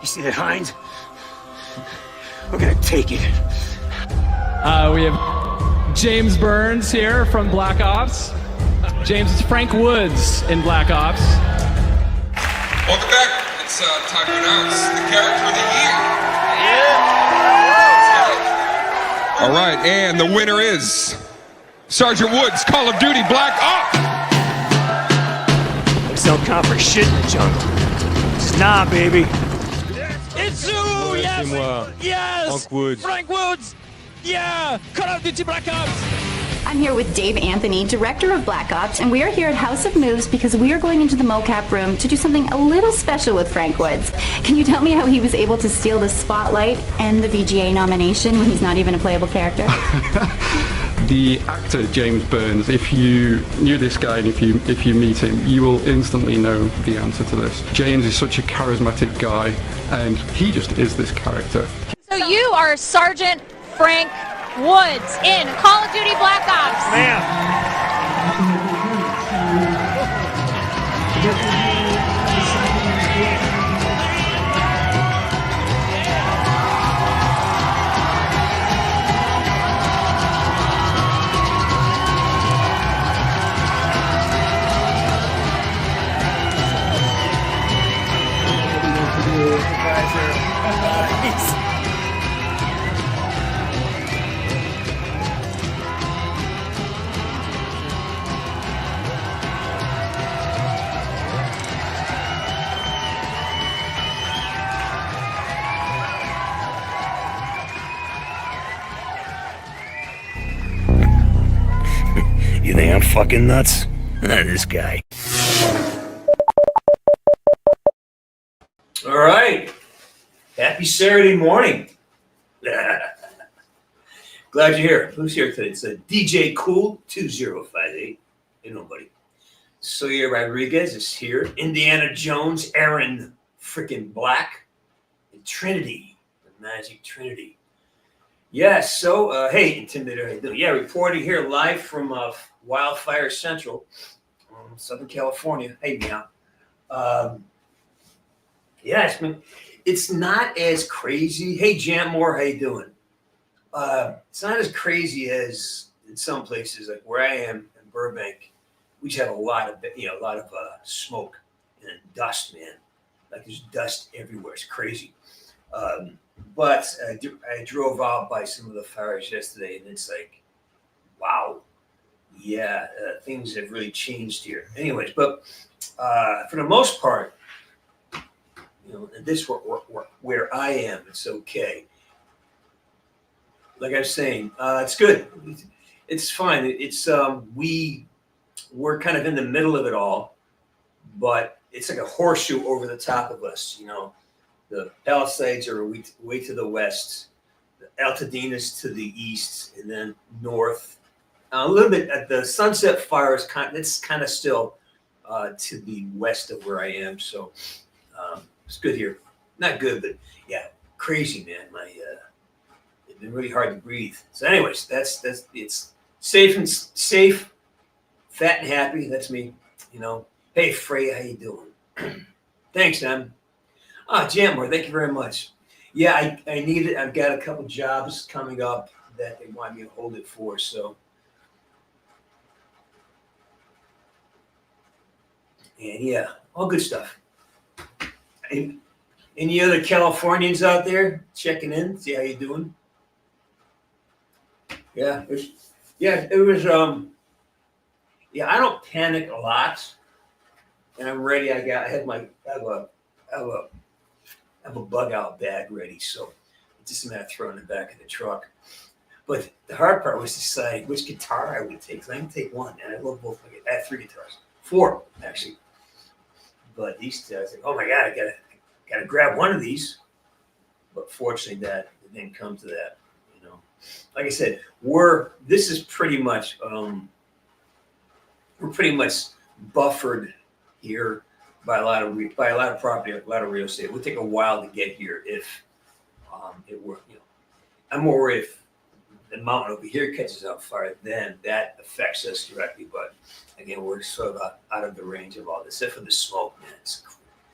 You see that hind? We're gonna take it. We have James Burns here from Black Ops. James is Frank Woods in Black Ops. Welcome back. It's time to announce the character of the year. Yeah. All right, and the winner is Sergeant Woods, Call of Duty Black Ops. Looks don't count for shit in the jungle. It's nah, baby. It's you! Yes! Yes! Frank Woods! Yeah! Call of Duty Black Ops! I'm here with Dave Anthony, director of Black Ops, and we are here at House of Moves because we are going into the mocap room to do something a little special with Frank Woods. Can you tell me how he was able to steal the spotlight and the VGA nomination when he's not even a playable character? The actor James Burns, if you knew this guy and if you meet him, you will instantly know the answer to this. James is such a charismatic guy, and he just is this character. So you are Sergeant Frank Woods in Call of Duty Black Ops. Ma'am. You think I'm fucking nuts? This guy. All right. Happy Saturday morning. Glad you're here. Who's here today? It's a DJ Cool 2058. Ain't nobody. Soya Rodriguez is here. Indiana Jones, Aaron freaking Black, and Trinity, the Magic Trinity. Yes, so, hey, Intimidator, how you doing? Yeah, reporting here live from Wildfire Central, Southern California. Hey, meow. Yeah, it's not as crazy. Hey, Jammore, how you doing? It's not as crazy as in some places, like where I am in Burbank. We just have a lot of smoke and dust, man. Like there's dust everywhere. It's crazy. But I drove out by some of the fires yesterday, and it's like, wow, yeah, things have really changed here. Anyways, but for the most part, you know, this where I am, it's okay. Like I was saying, it's good. It's fine. It's we're kind of in the middle of it all, but it's like a horseshoe over the top of us, you know. The Palisades are way to the west, the Altadena's to the east, and then north. A little bit at the Sunset Fire is kind of still to the west of where I am. So it's good here. Not good, but yeah, crazy, man. It's been really hard to breathe. So, anyways, that's it's safe, fat and happy. That's me. You know. Hey, Frey, how you doing? Thanks, man. Jammer, thank you very much. Yeah, I need it. I've got a couple jobs coming up that they want me to hold it for. So, and yeah, all good stuff. Any other Californians out there checking in? See how you doing? Yeah, it was. Yeah, I don't panic a lot, and I'm ready. I have a bug out bag ready, so it's just a matter of throwing it back in the truck. But the hard part was deciding which guitar I would take. So I can take one, and I love both. I have 3 guitars, 4 actually. But these two, I was like, oh my god, I gotta grab one of these. But fortunately, it didn't come to that. You know, like I said, this is pretty much we're pretty much buffered here by a lot of property, a lot of real estate. It would take a while to get here if it were, you know. I'm more worried if the mountain over here catches on fire, then that affects us directly. But again, we're sort of out of the range of all this, except for the smoke, man.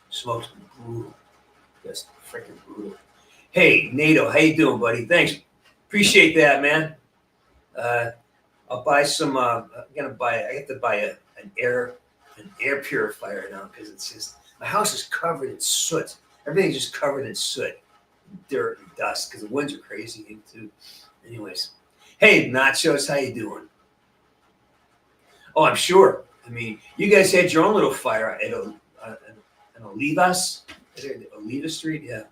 Smoke's brutal. Just freaking brutal. Hey, NATO, how you doing, buddy? Thanks. Appreciate that, man. I'll buy some. I have to buy an air purifier now because it's just my house is covered in soot. Everything's just covered in soot, dirt, and dust because the winds are crazy too. Anyways, hey, Nachos, how you doing? Oh, I'm sure. I mean, you guys had your own little fire at Olivas, Oliva Street, yeah.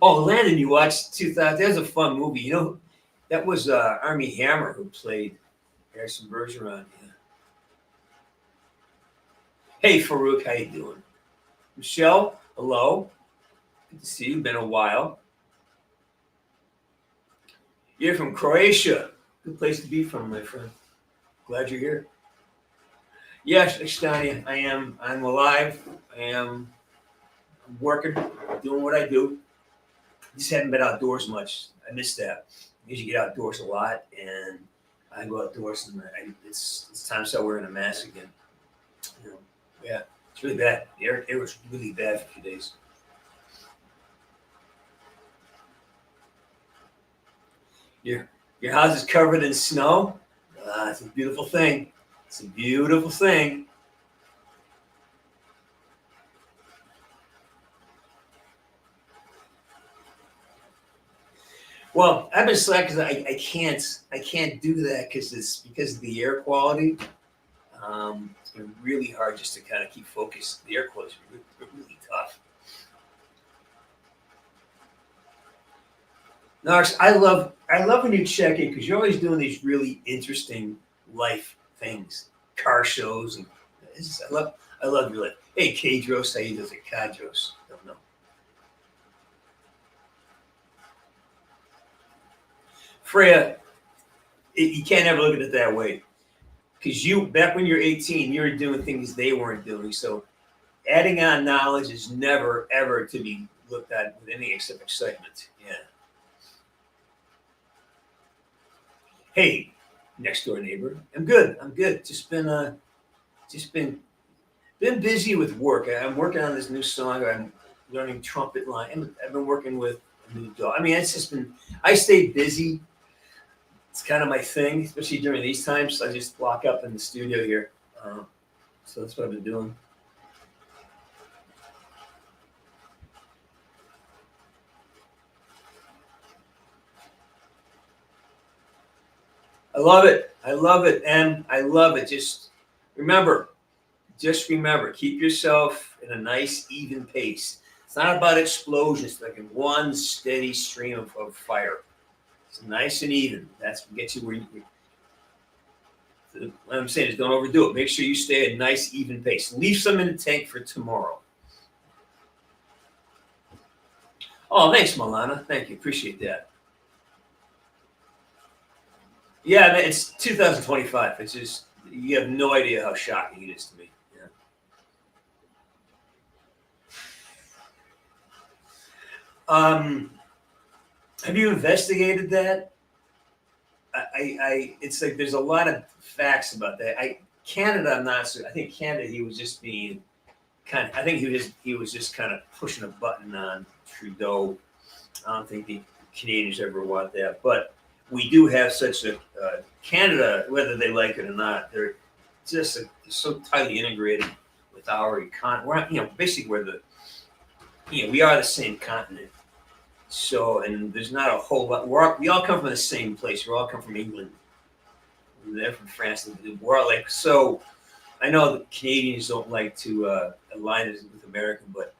Oh, Landon, you watched 2000. That was a fun movie. You know, that was Armie Hammer who played Harrison Bergeron. Yeah. Hey, Farouk, how you doing? Michelle, hello. Good to see you. Been a while. You're from Croatia. Good place to be from, my friend. Glad you're here. Yes, Estonia, I am. I'm alive. I'm working, doing what I do. Just haven't been outdoors much. I miss that. I usually get outdoors a lot, and I go outdoors, and it's time to start wearing a mask again. You know, yeah, it's really bad. The air was really bad for a few days. Your house is covered in snow. It's a beautiful thing. It's a beautiful thing. Well, I've been slack because I can't do that because of the air quality. It's been really hard just to kind of keep focused. The air quality is really tough. Narks, I love when you check in because you're always doing these really interesting life things, car shows, and I love your life. Hey, Kadros, how you doing? Kadros, don't know. Freya, you can't ever look at it that way because back when you're 18, you were doing things they weren't doing. So adding on knowledge is never, ever to be looked at with any except excitement. Yeah. Hey, next door neighbor. I'm good. Just been busy with work. I'm working on this new song. I'm learning trumpet line. I've been working with a new dog. I mean, it's just been. I stay busy. It's kind of my thing, especially during these times. I just lock up in the studio here. So that's what I've been doing. I love it. And I love it. Just remember, keep yourself in a nice, even pace. It's not about explosions, it's like in one steady stream of fire. It's nice and even. That's what gets you where you. What I'm saying is don't overdo it. Make sure you stay at a nice, even pace. Leave some in the tank for tomorrow. Oh, thanks, Milana. Thank you. Appreciate that. Yeah, it's 2025. It's just, you have no idea how shocking it is to me. Yeah. Have you investigated that? It's like there's a lot of facts about that. Canada, I'm not sure. I think Canada, he was just being kind of. I think he was just kind of pushing a button on Trudeau. I don't think the Canadians ever want that, but we do have such a Canada, whether they like it or not. They're just so tightly integrated with our economy. We're, basically we are the same continent. So, and there's not a whole lot. We all come from the same place. We all come from England. They're from France. We're all like, so I know the Canadians don't like to align with America, but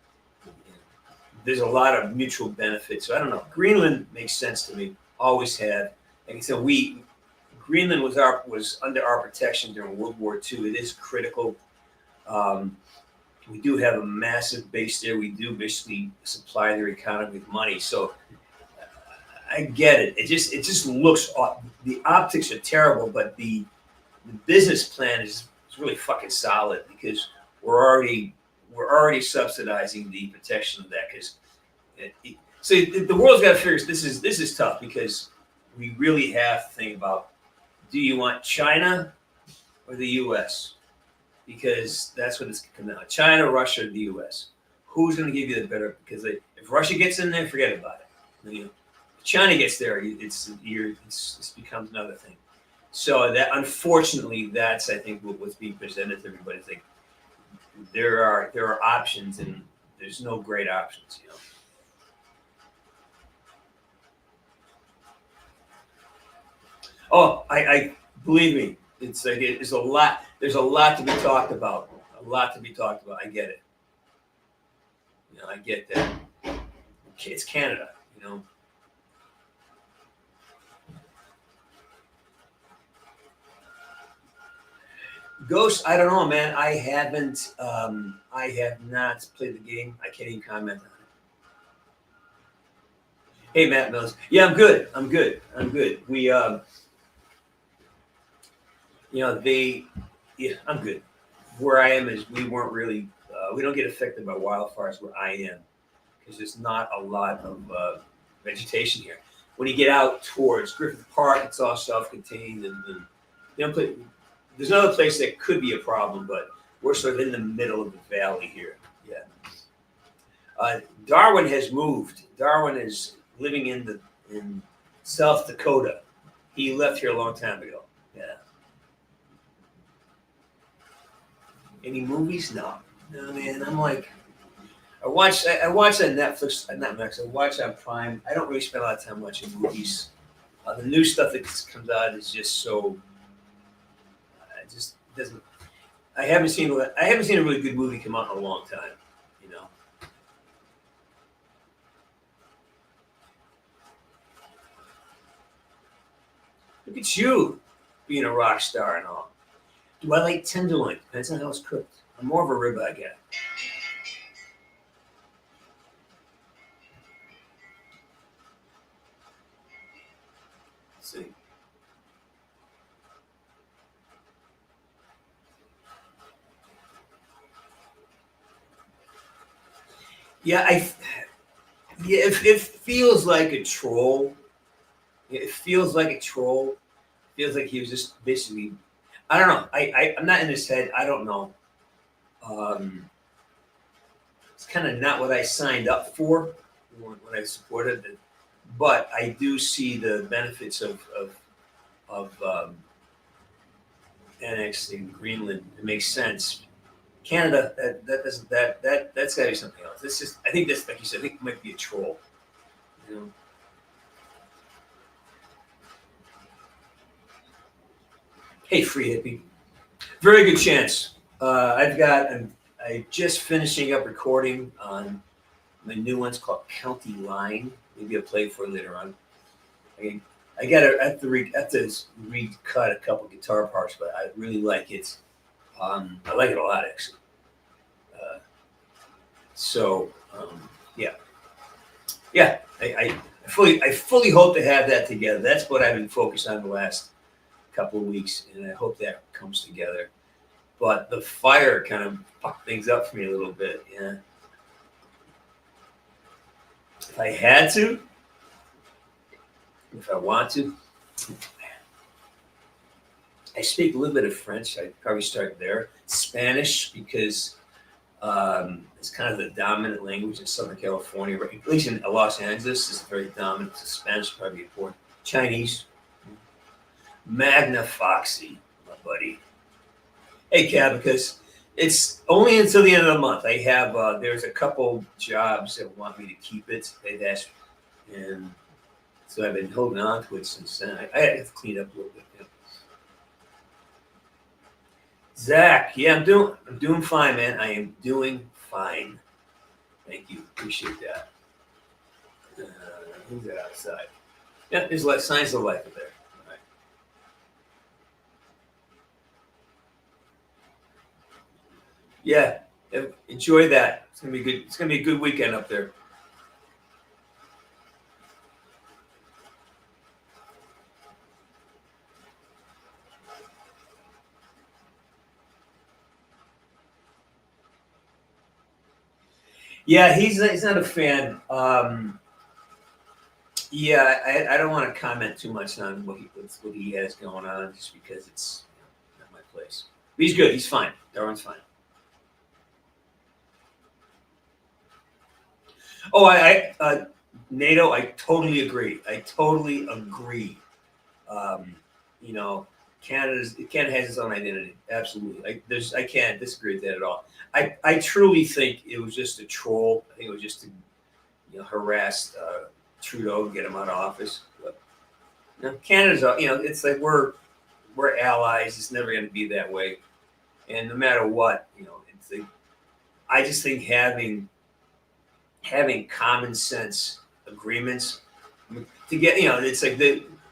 there's a lot of mutual benefits. So I don't know. Greenland makes sense to me. Always had. Like I said, Greenland was under our protection during World War II. It is critical. We do have a massive base there. We do basically supply their economy with money. So I get it. It just looks, the optics are terrible, but the business plan is really fucking solid because we're already subsidizing the protection of that. Because so the world's got to figure this is tough because we really have to think about, do you want China or the U.S.? because that's what it's coming out. China, Russia, the U.S. Who's going to give you the better? Because if Russia gets in there, forget about it. You know, if China gets there, it becomes another thing. So that, unfortunately, that's, I think, what's being presented to everybody. It's like there are options, and there's no great options. You know. Oh, I believe me. It's like it's a lot. There's a lot to be talked about. A lot to be talked about. I get it. You know, I get that. It's Canada. You know. Ghost, I don't know, man. I haven't. I have not played the game. I can't even comment on it. Hey, Matt Mills. Yeah, I'm good. I'm good. We, you know, I'm good. Where I am is we weren't really. We don't get affected by wildfires where I am because there's not a lot of vegetation here. When you get out towards Griffith Park, it's all self-contained, and you know, there's another place that could be a problem, but we're sort of in the middle of the valley here. Yeah. Darwin has moved. Darwin is living in South Dakota. He left here a long time ago. Yeah. Any movies? No, man. I'm like, I watch on Netflix, not Netflix. I watch on Prime. I don't really spend a lot of time watching movies. The new stuff that comes out is just so. It just doesn't. I haven't seen a really good movie come out in a long time. You know. Look at you, being a rock star and all. Do I like tenderloin? Depends on how it's cooked. I'm more of a ribeye guy. Let's see. Yeah, it feels like a troll. It feels like a troll. It feels like he was just basically. I don't know. I'm not in his head. I don't know. It's kind of not what I signed up for when I supported it, but I do see the benefits of annexing Greenland. It makes sense. Canada, that's got to be something else. This is, I think this, like you said, I think it might be a troll. You know. Hey, free hippie. Very good chance. I'm just finishing up recording on my new one's called County Line. Maybe I'll play for it later on. I have to recut a couple guitar parts, but I really like it. I like it a lot, actually. Yeah. I fully hope to have that together. That's what I've been focused on the last couple of weeks, and I hope that comes together. But the fire kind of fucked things up for me a little bit. Yeah. If I had to, if I want to, I speak a little bit of French. I'd probably start there. Spanish, because it's kind of the dominant language in Southern California, right? At least in Los Angeles, it's very dominant. So Spanish is probably important. Chinese. Magna Foxy, my buddy. Hey, Cab, because it's only until the end of the month. I have, there's a couple jobs that want me to keep it. They've asked, and so I've been holding on to it since then. I had to clean up a little bit. You know. Zach, yeah, I'm doing fine, man. I am doing fine. Thank you. Appreciate that. Who's that outside? Yeah, there's signs of life up there. All right. Yeah, enjoy that. It's gonna be good. It's gonna be a good weekend up there. Yeah, he's not a fan. Yeah, I don't want to comment too much on what he has going on, just because it's not my place. But he's good. He's fine. Darwin's fine. Oh, NATO, I totally agree. You know, Canada has its own identity. Absolutely. I can't disagree with that at all. I truly think it was just a troll. I think it was just to harass Trudeau, get him out of office. But Canada's, it's like we're allies. It's never going to be that way. And no matter what, it's like, I just think having common sense agreements to get, it's like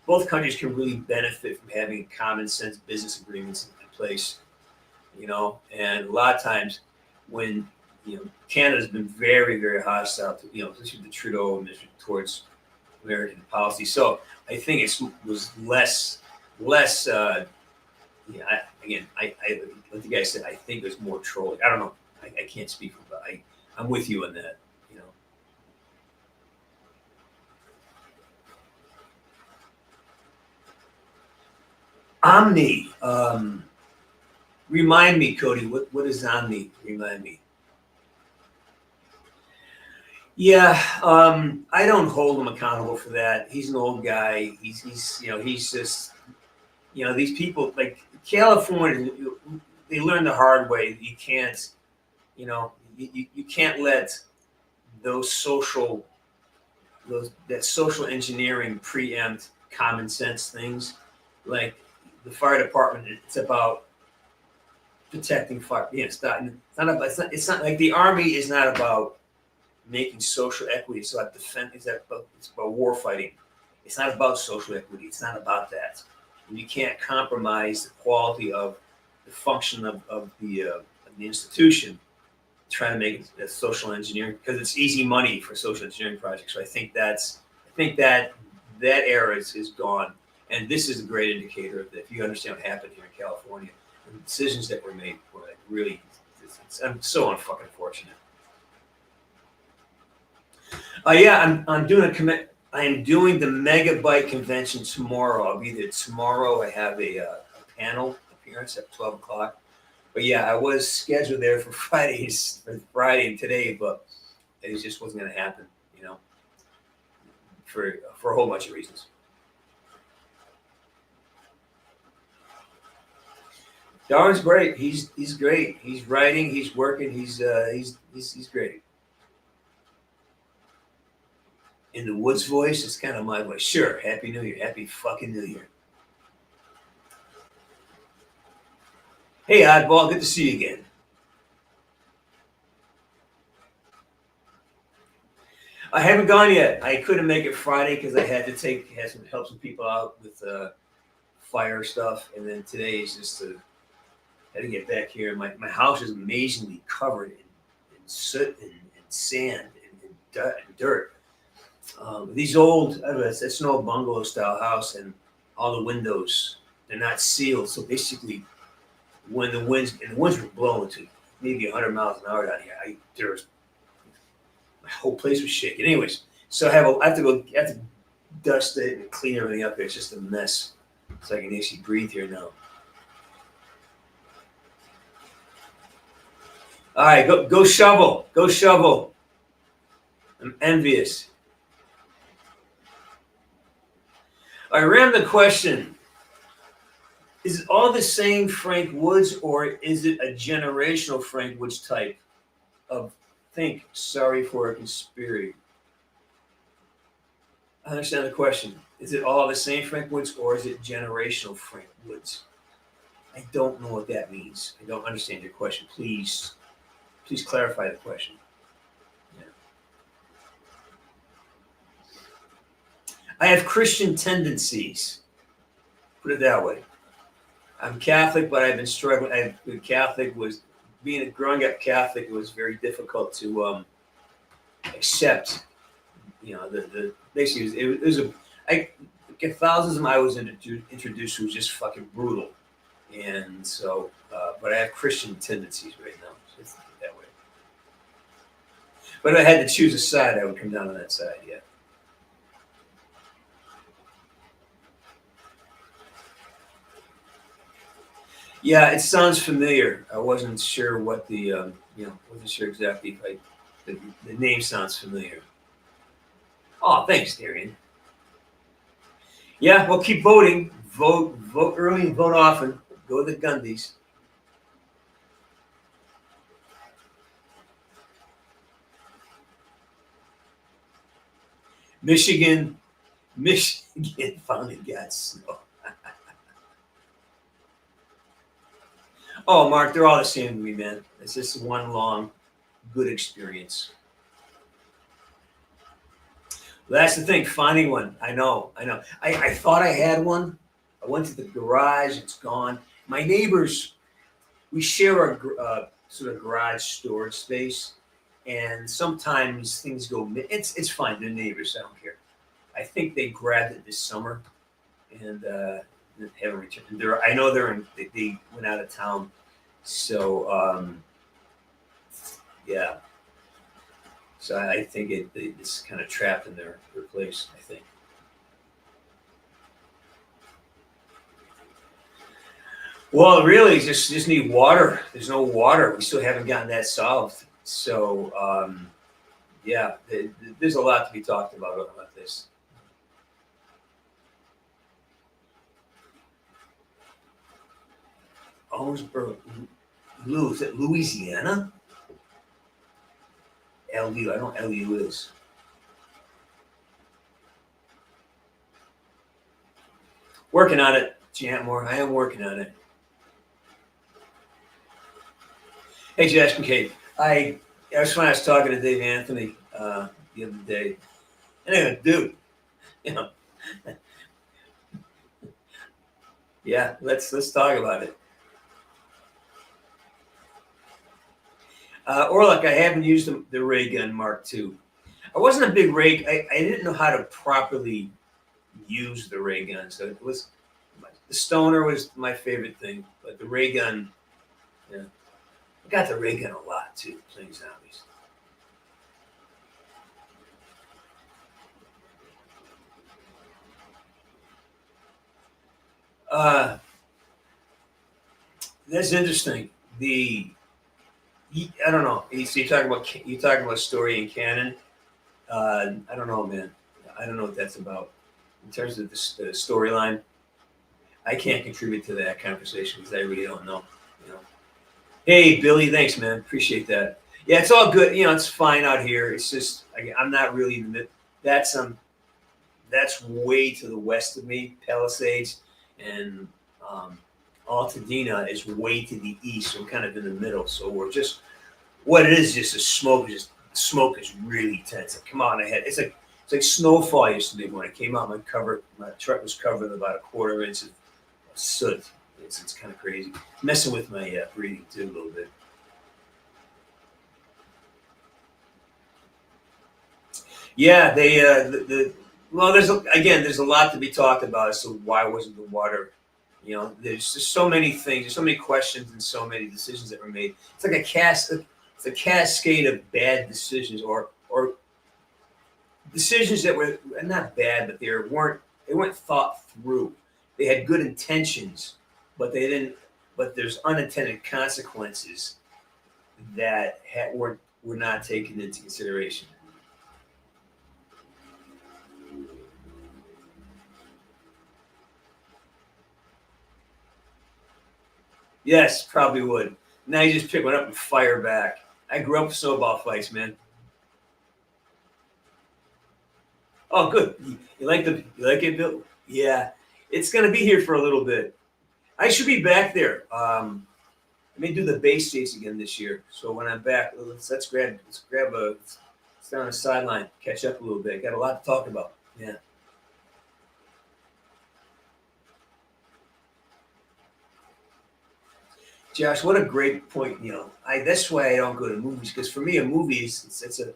both countries can really benefit from having common sense business agreements in place, and a lot of times when, Canada's been very, very hostile to, especially the Trudeau administration towards American policy. So I think it was less, I like the guy said, I think it was more trolling. I don't know. I can't speak for, but I'm with you on that. Omni. Remind me, Cody. What is Omni? Remind me. Yeah, I don't hold him accountable for that. He's an old guy. He's just, these people like California. They learn the hard way. You can't, you can't let that social engineering preempt common sense things like the fire department. It's about protecting fire. It's not like the army is not about making social equity. It's about it's about war fighting. It's not about social equity. It's not about that. And you can't compromise the quality of the function of the institution trying to make it social engineering, because it's easy money for social engineering projects. So I think that era is gone. And this is a great indicator of that. If you understand what happened here in California, the decisions that were made were like really, I'm so unfucking fortunate. I'm doing I am doing the Megabyte convention tomorrow. I'll be there tomorrow. I have a panel appearance at 12 o'clock. But yeah, I was scheduled there for Friday and today, but it just wasn't going to happen, for a whole bunch of reasons. Darwin's great. He's great. He's writing. He's working. He's great. In the Woods voice, it's kind of my voice. Sure. Happy New Year. Happy fucking New Year. Hey, Oddball. Good to see you again. I haven't gone yet. I couldn't make it Friday because I had to help some people out with fire stuff, and then today is just had to get back here. My house is amazingly covered in soot and sand and dirt. These old, it's an old bungalow style house, and all the windows, they're not sealed. So basically, when the winds were blowing to maybe 100 miles an hour down here, my whole place was shaking. Anyways, so I have to dust it and clean everything up. It's just a mess. So I can actually breathe here now. All right, go shovel. Go shovel. I'm envious. I ran the question. Is it all the same Frank Woods, or is it a generational Frank Woods type of think? Sorry for a conspiracy. I understand the question. Is it all the same Frank Woods, or is it generational Frank Woods? I don't know what that means. I don't understand your question. Please clarify the question. Yeah. I have Christian tendencies. Put it that way. I'm Catholic, but I've been struggling. Growing up Catholic was very difficult to accept. Catholicism I was introduced to was just fucking brutal, and so. But I have Christian tendencies right now. So it's that way. But if I had to choose a side, I would come down on that side. Yeah. Yeah, it sounds familiar. I wasn't sure what the wasn't sure exactly if the name sounds familiar. Oh, thanks, Darian. Yeah, well, keep voting. Vote early and vote often. Go to the Gundies. Michigan finally got snow. Oh, Mark, they're all the same to me, man. It's just one long, good experience. Well, that's the thing, finding one. I know. I thought I had one. I went to the garage. It's gone. My neighbors, we share a sort of garage storage space, and sometimes things go. It's fine. They're neighbors. I don't care. I think they grabbed it this summer, and haven't returned. I know they went out of town, so yeah. So I think it's kind of trapped in their place. I think. Well, really, just need water. There's no water. We still haven't gotten that solved. So yeah, there's a lot to be talked about this. Owensboro, is it Louisiana? LU, I don't know what LU is. Working on it, Jantmore. I am working on it. Hey, Josh McCabe. That's when I was talking to Dave Anthony the other day. Anyway, dude, yeah, let's talk about it. Orlick, I haven't used the ray gun Mark II. I wasn't a big ray. I didn't know how to properly use the ray gun, so it was the stoner was my favorite thing, but the ray gun, yeah, I got the ray gun a lot too, playing zombies. That's interesting. I don't know. So you're talking about story and canon. I don't know, man. I don't know what that's about in terms of the storyline. I can't contribute to that conversation because I really don't know. Hey, Billy, thanks, man. Appreciate that. Yeah, it's all good. It's fine out here. It's just I'm not really in the that's way to the west of me, Palisades, and Altadena is way to the east. So we're kind of in the middle. So we're just what it is. Just the smoke. Just the smoke is really tense. Come on, ahead. It's like snowfall used to be when I came out. My truck was covered with about a quarter inch of soot. It's kind of crazy. Messing with my breathing too a little bit. Yeah, they well, there's a lot to be talked about as to why wasn't the water. There's just so many things, there's so many questions and so many decisions that were made. It's like it's a cascade of bad decisions or decisions that were not bad, but they weren't thought through. They had good intentions, but they didn't. But there's unintended consequences that were not taken into consideration. Yes, probably would. Now you just pick one up and fire back. I grew up with snowball fights, man. Oh, good. You like it, Bill? Yeah, it's gonna be here for a little bit. I should be back there. I may do the Bay States again this year. So when I'm back, let's grab down on the sideline, catch up a little bit. Got a lot to talk about. Yeah. Josh, what a great point. That's why I don't go to movies, because for me, a movie it's a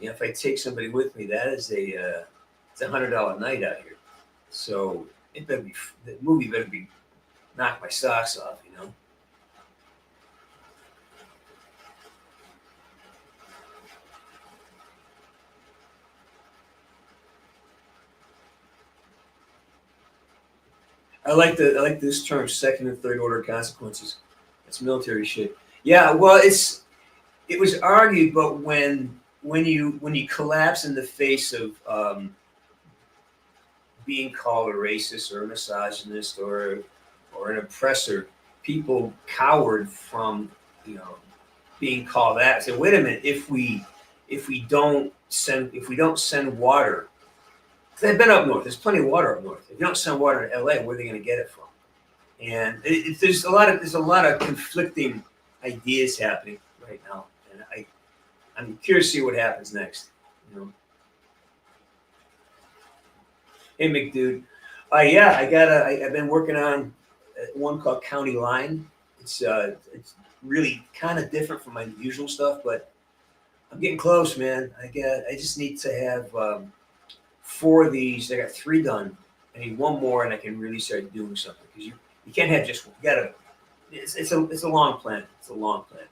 if I take somebody with me, that is it's $100 night out here. So the movie better be knock my socks off. I like this term, second and third order consequences. That's military shit. Yeah, well, it was argued, but when you collapse in the face of being called a racist or a misogynist or an oppressor, people cowered from being called that. Say, wait a minute, if we don't send water, they've been up north. There's plenty of water up north. If you don't send water to LA, where are they going to get it from? And there's a lot of conflicting ideas happening right now, and I'm curious to see what happens next. Hey, McDude. Yeah, I've been working on one called County Line. It's really kind of different from my usual stuff, but I'm getting close, man. I just need to have 4 of these. I got 3 done. I need 1 more, and I can really start doing something. Because you can't have just one. You gotta. It's a long plan. It's a long plan.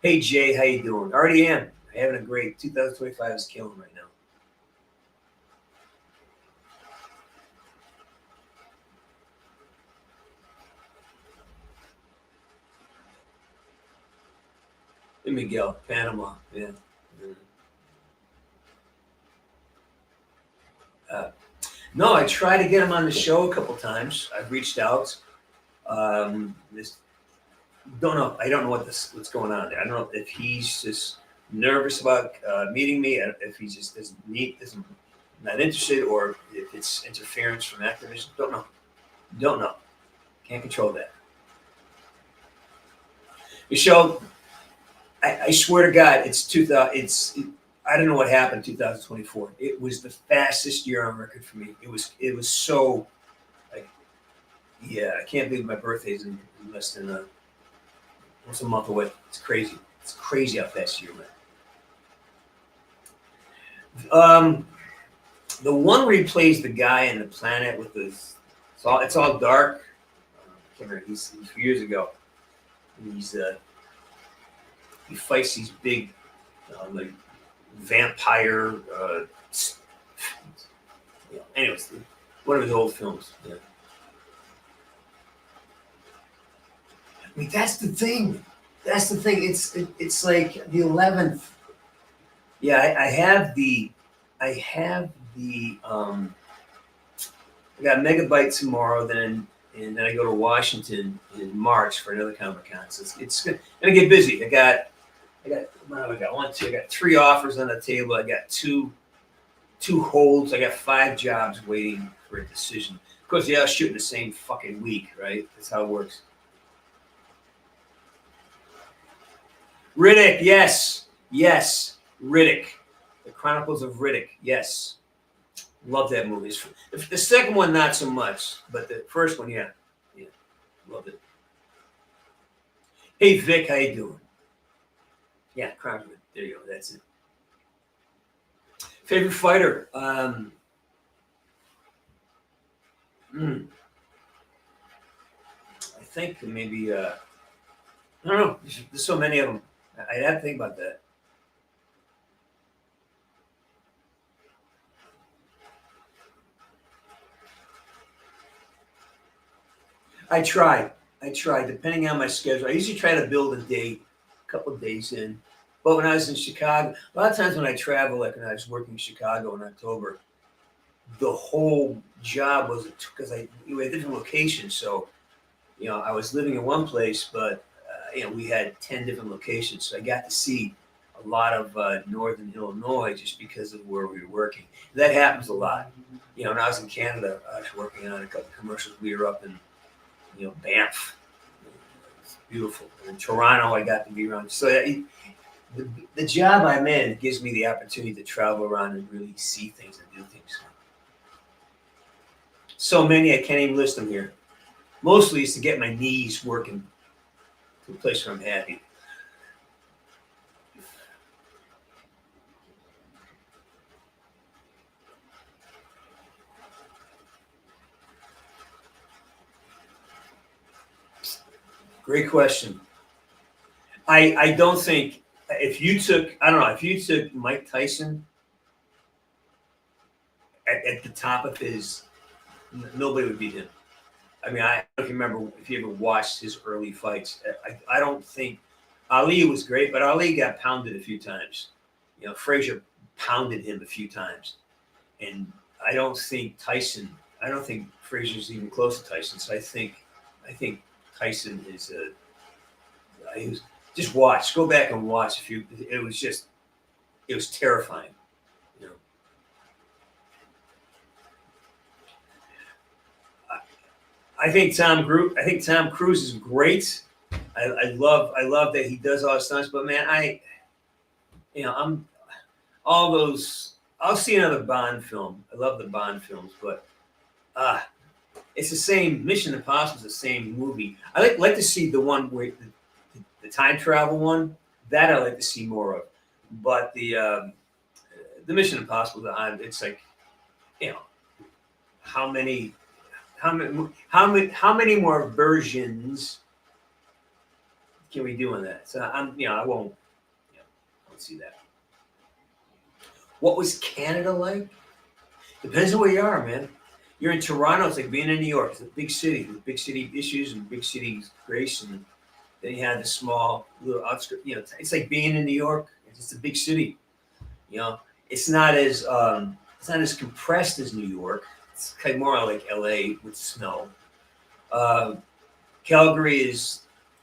Hey Jay, how you doing? Already am. Having a great 2025 is killing right now. Hey Miguel, Panama, yeah. No, I tried to get him on the show a couple times. I've reached out. Don't know. I don't know what's going on there. I don't know if he's just nervous about meeting me, if he just isn't not interested, or if it's interference from Activision. Don't know. Can't control that. Michelle, I swear to God, I don't know what happened in 2024. It was the fastest year on record for me. It was so, like, yeah, I can't believe my birthday's in less than almost a month away. It's crazy. It's crazy how fast you went. The one where he plays the guy in the planet with it's all dark. I can't remember. He's years ago. He fights these big, like, vampire. Anyways, one of his old films. Yeah. I mean, that's the thing. It's like the 11th. Yeah, I have the. I got Megabyte tomorrow, and then I go to Washington in March for another Comic-Con. So it's gonna get busy. I got 3 offers on the table. I got two holds. I got 5 jobs waiting for a decision. Of course, they all shooting the same fucking week, right? That's how it works. Riddick, yes, Riddick, The Chronicles of Riddick, yes. Love that movie. The second one, not so much, but the first one, yeah, loved it. Hey Vic, how you doing? Yeah, Chronicles. There you go. That's it. Favorite fighter? I think maybe. I don't know. There's so many of them. I'd have to think about that. I try, depending on my schedule. I usually try to build a date a couple of days in. But when I was in Chicago, a lot of times when I travel, like when I was working in Chicago in October, the whole job was because we had different locations. So, I was living in one place, but, we had 10 different locations. So I got to see a lot of northern Illinois just because of where we were working. That happens a lot. When I was in Canada, I was working on a couple of commercials. We were up in, Banff. It's beautiful. In Toronto, I got to be around. So the job I'm in gives me the opportunity to travel around and really see things and do things. So many, I can't even list them here. Mostly is to get my knees working to a place where I'm happy. Great question. I don't think if you took Mike Tyson at the top of his, nobody would beat him. I mean, I don't know if you remember if you ever watched his early fights. I don't think Ali was great, but Ali got pounded a few times. You know, Frazier pounded him a few times, and I don't think Frazier's even close to Tyson. So I think Tyson is a. Just watch. Go back and watch. It was terrifying. You know. I think Tom Cruise is great. I love that he does all the stunts. But man, I'm all those. I'll see another Bond film. I love the Bond films, but it's the same. Mission Impossible is the same movie. I like to see the one where the time travel one. That I like to see more of. But the Mission Impossible, it's like, you know, how many more versions can we do on that? So I won't see that. What was Canada like? Depends on where you are, man. You're in Toronto, it's like being in New York. It's a big city with big city issues and big city grace, and then you have the small little outskirts. You know, it's like being in New York. It's a big city. You know, it's not as compressed as New York. It's kind of more like LA with snow. Calgary is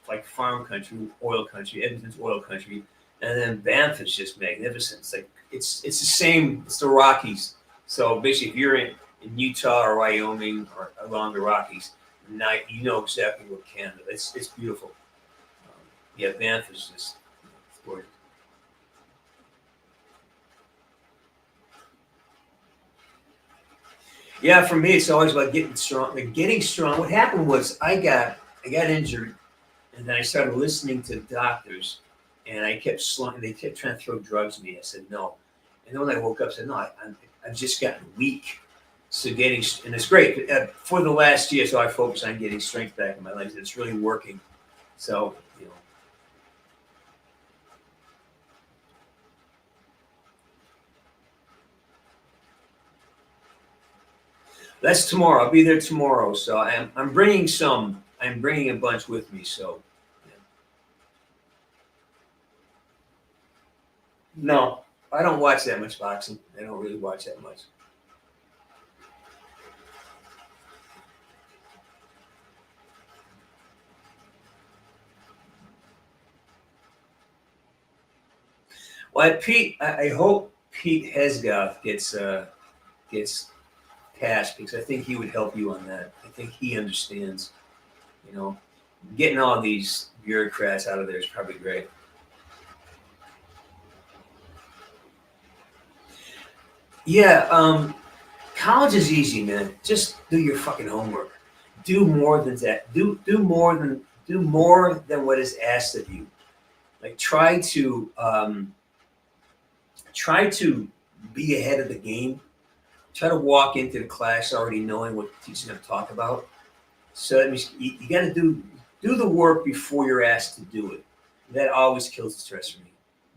like farm country, oil country. Edmonton's oil country, and then Banff is just magnificent. It's like it's the same. It's the Rockies. So basically, if you're in Utah or Wyoming or along the Rockies, now you know exactly what Canada. It's beautiful. Yeah, Banff is just gorgeous. Yeah, for me, it's always about getting strong. What happened was I got injured, and then I started listening to doctors, and I kept slowing. They kept trying to throw drugs at me. I said no, and then when I woke up, I said no. I've just gotten weak. So and it's great. For the last year, so I focus on getting strength back in my legs. It's really working. So that's tomorrow. I'll be there tomorrow. So I'm bringing some. I'm bringing a bunch with me. So no, I don't watch that much boxing. I don't really watch that much. Well, I hope Pete Hesgoff gets passed, because I think he would help you on that. I think he understands. Getting all these bureaucrats out of there is probably great. Yeah, college is easy, man. Just do your fucking homework. Do more than that. Do more than what is asked of you. Like try to be ahead of the game. Try to walk into the class already knowing what the teacher's going to talk about. So that means you got to do the work before you're asked to do it. That always kills the stress for me.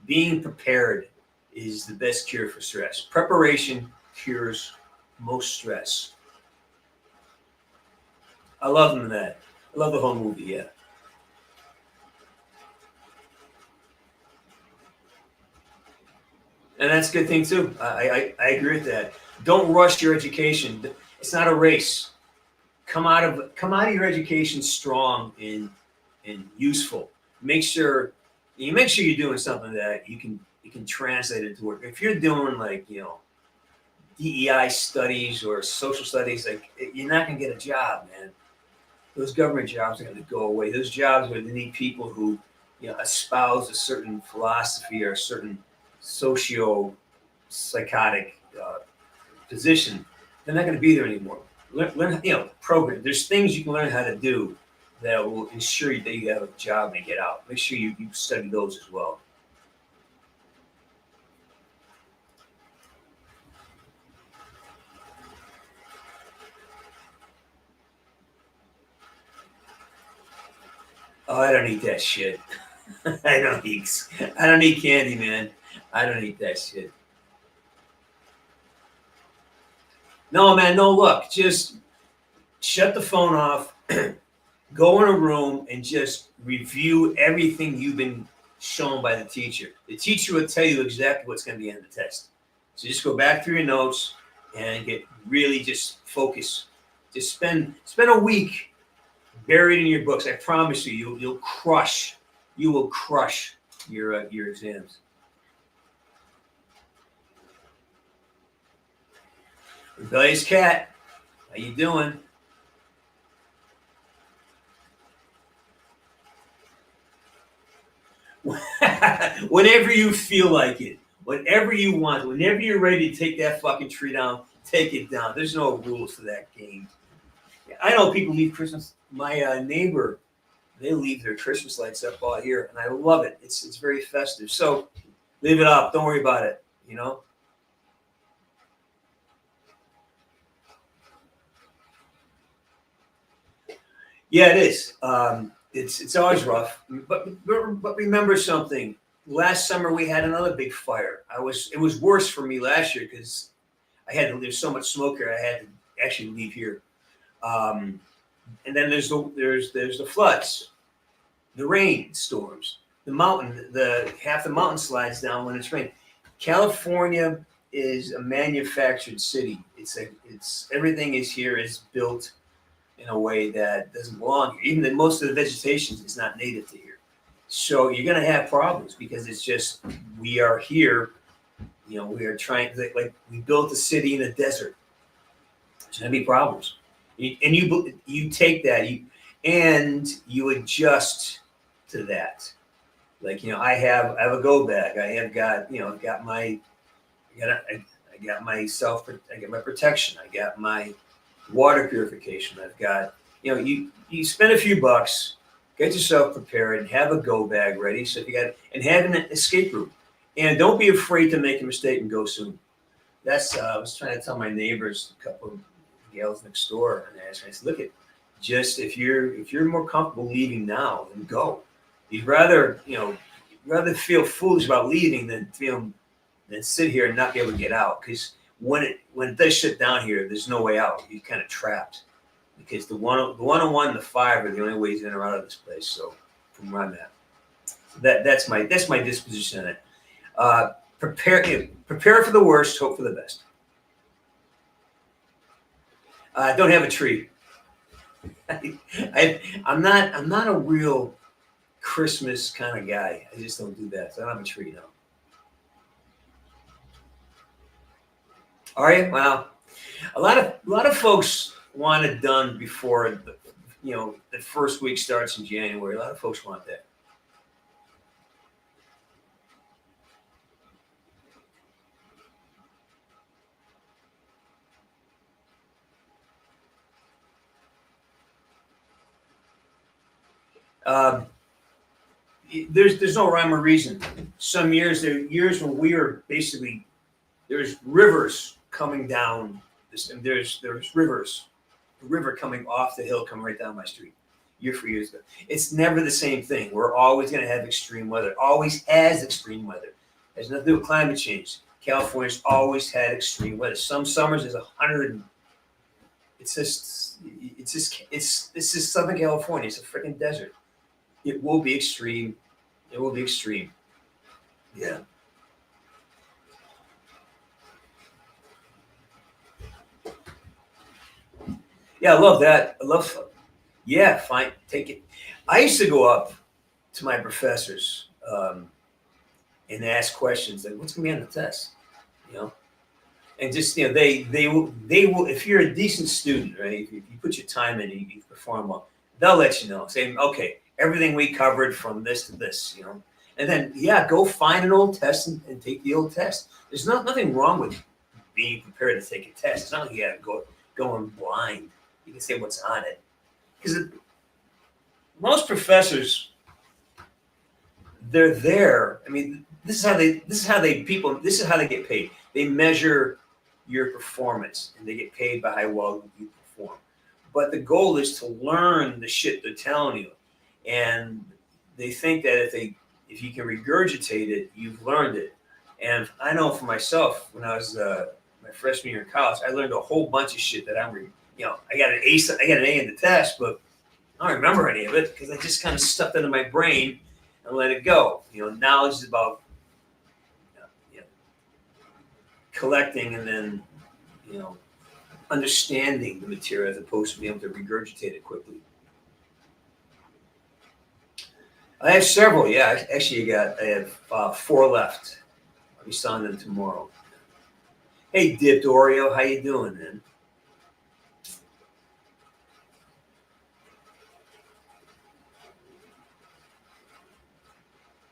Being prepared is the best cure for stress. Preparation cures most stress. I love them in that. I love the whole movie, yeah. And that's a good thing too. I agree with that. Don't rush your education. It's not a race. Come out of your education strong and useful. Make sure you're doing something that you can translate into work. If you're doing like DEI studies or social studies, like you're not gonna get a job, man. Those government jobs are gonna go away. Those jobs where they need people who espouse a certain philosophy or a certain socio-psychotic position, they're not going to be there anymore. Learn program. There's things you can learn how to do that will ensure that you have a job and get out. Make sure you study those as well. Oh, I don't eat that shit. I don't eat candy, man. I don't eat that shit. No, man, no, look, just shut the phone off, go in a room and just review everything you've been shown by the teacher. The teacher will tell you exactly what's going to be on the test. So just go back through your notes and get really just focus. Just spend a week buried in your books. I promise you, you will crush your exams. Rebellious Cat, how you doing? Whenever you feel like it, whenever you want, whenever you're ready to take that fucking tree down, take it down. There's no rules to that game. I know people leave Christmas. My neighbor, they leave their Christmas lights up all here, and I love it. It's very festive. So leave it up. Don't worry about it. You know. Yeah, it is. It's always rough, but remember something. Last summer we had another big fire. It was worse for me last year because there's so much smoke here. I had to actually leave here. And then there's the floods, the rain storms, half the mountain slides down when it's raining. California is a manufactured city. It's everything is here is built in a way that doesn't belong here. Even most of the vegetation is not native to here. So you're going to have problems because it's just, we are here, we are trying, like we built a city in a desert. There's going to be problems. And you take that, you adjust to that. Like, I have a go bag. I got my protection. I got my water purification. I've got, you spend a few bucks, get yourself prepared, and have a go bag ready. So and have an escape route, and don't be afraid to make a mistake and go soon. That's I was trying to tell my neighbors, a couple of gals next door, and I said, look, if you're more comfortable leaving now, then go. You'd rather feel foolish about leaving than sit here and not be able to get out. Because when it does shut down here, there's no way out. You're kind of trapped because the 101 and the 5 are the only ways in or out of this place. So from where I'm at, that's my disposition on it. Prepare for the worst, hope for the best. I don't have a tree. I'm not a real Christmas kind of guy. I just don't do that. So I don't have a tree now. Are you? Well, a lot of folks want it done before the first week starts in January. A lot of folks want that. There's no rhyme or reason. Some years, there are years when we are basically, there's rivers coming down. There's rivers, a river coming off the hill, coming right down my street. Year for years. It's never the same thing. We're always going to have extreme weather. Always has extreme weather. It has nothing to do with climate change. California's always had extreme weather. Some summers is 100. It's just Southern California. It's a freaking desert. It will be extreme. It will be extreme. Yeah. Yeah, I love that. Yeah, fine. Take it. I used to go up to my professors and ask questions like, what's going to be on the test? And just, they will, if you're a decent student, right? If you put your time in and you perform well, they'll let you know. Say, okay, everything we covered from this to this, and then, go find an old test and take the old test. There's nothing wrong with being prepared to take a test. It's not like you got to go in blind. You can say what's on it. Because most professors, they're there. I mean, this is how they get paid. They measure your performance and they get paid by how well you perform. But the goal is to learn the shit they're telling you. And they think that if you can regurgitate it, you've learned it. And I know for myself, when I was my freshman year in college, I learned a whole bunch of shit that I'm I got an ace. I got an A in the test, but I don't remember any of it because I just kind of stuffed it into my brain and let it go. Knowledge is about collecting and then understanding the material as opposed to being able to regurgitate it quickly. I have several. Yeah, actually, I have 4 left. I'll be selling them tomorrow. Hey, Dipped Oreo, how you doing, man?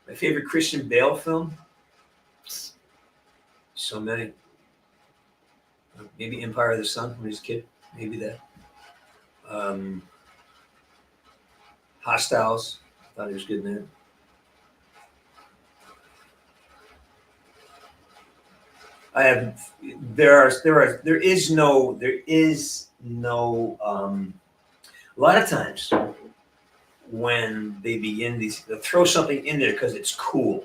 My favorite Christian Bale film? So many. Maybe Empire of the Sun when he was a kid. Maybe that. Hostiles. I thought he was good in that. There is no a lot of times when they begin they'll throw something in there because it's cool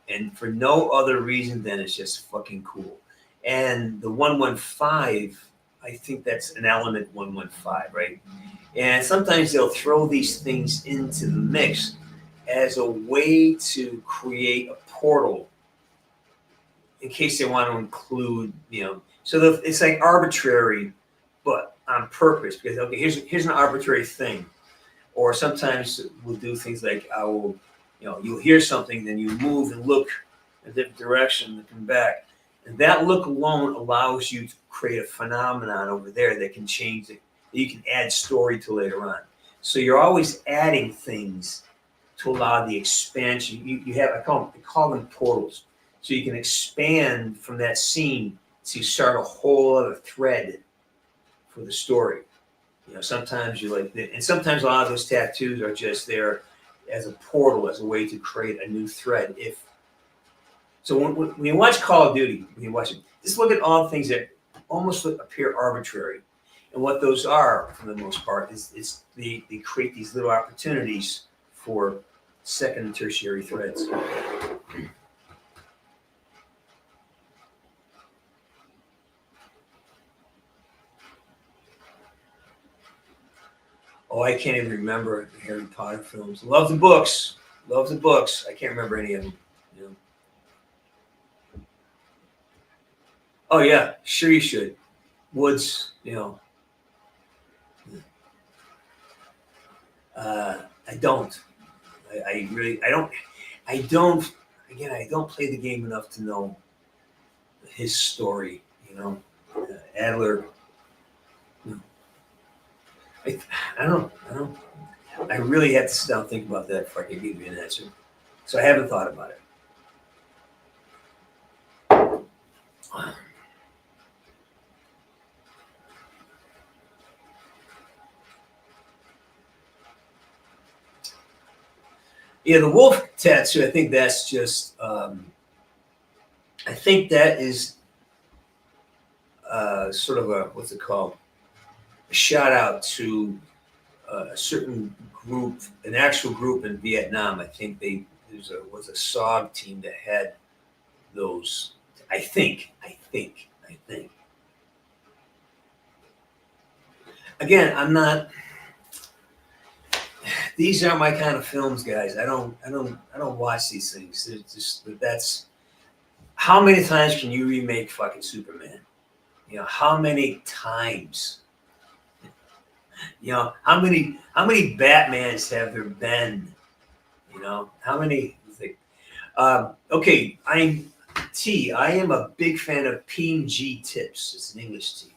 and for no other reason than it's just fucking cool. And the 115, I think that's an element 115, right? And sometimes they'll throw these things into the mix as a way to create a portal in case they want to include, so it's like arbitrary, but on purpose, because, okay, here's an arbitrary thing. Or sometimes we'll do things like you'll hear something, then you move and look in a different direction and come back. And that look alone allows you to create a phenomenon over there that can change it. You can add story to later on. So you're always adding things to allow the expansion. You have, I call them portals. So you can expand from that scene to start a whole other thread for the story. Sometimes you like that, and sometimes a lot of those tattoos are just there as a portal, as a way to create a new thread. So when you watch Call of Duty, when you watch it, just look at all the things that almost appear arbitrary. And what those are, for the most part, is they create these little opportunities for second and tertiary threads. Oh, I can't even remember the Harry Potter films. Love the books. Love the books. I can't remember any of them. Oh, yeah. Sure you should. Woods, I don't. I don't play the game enough to know his story, Adler. I don't. I really have to sit down and think about that before I can give you an answer. So I haven't thought about it. Yeah, the wolf tattoo, I think that's just, I think that is sort of what's it called? A shout out to a certain group, an actual group in Vietnam. I think was a SOG team that had those. I think. Again, I'm not. These aren't my kind of films, guys. I don't watch these things. That's how many times can you remake fucking Superman? How many times? How many Batmans have there been? How many? Okay, I am a big fan of P&G Tips. It's an English tea,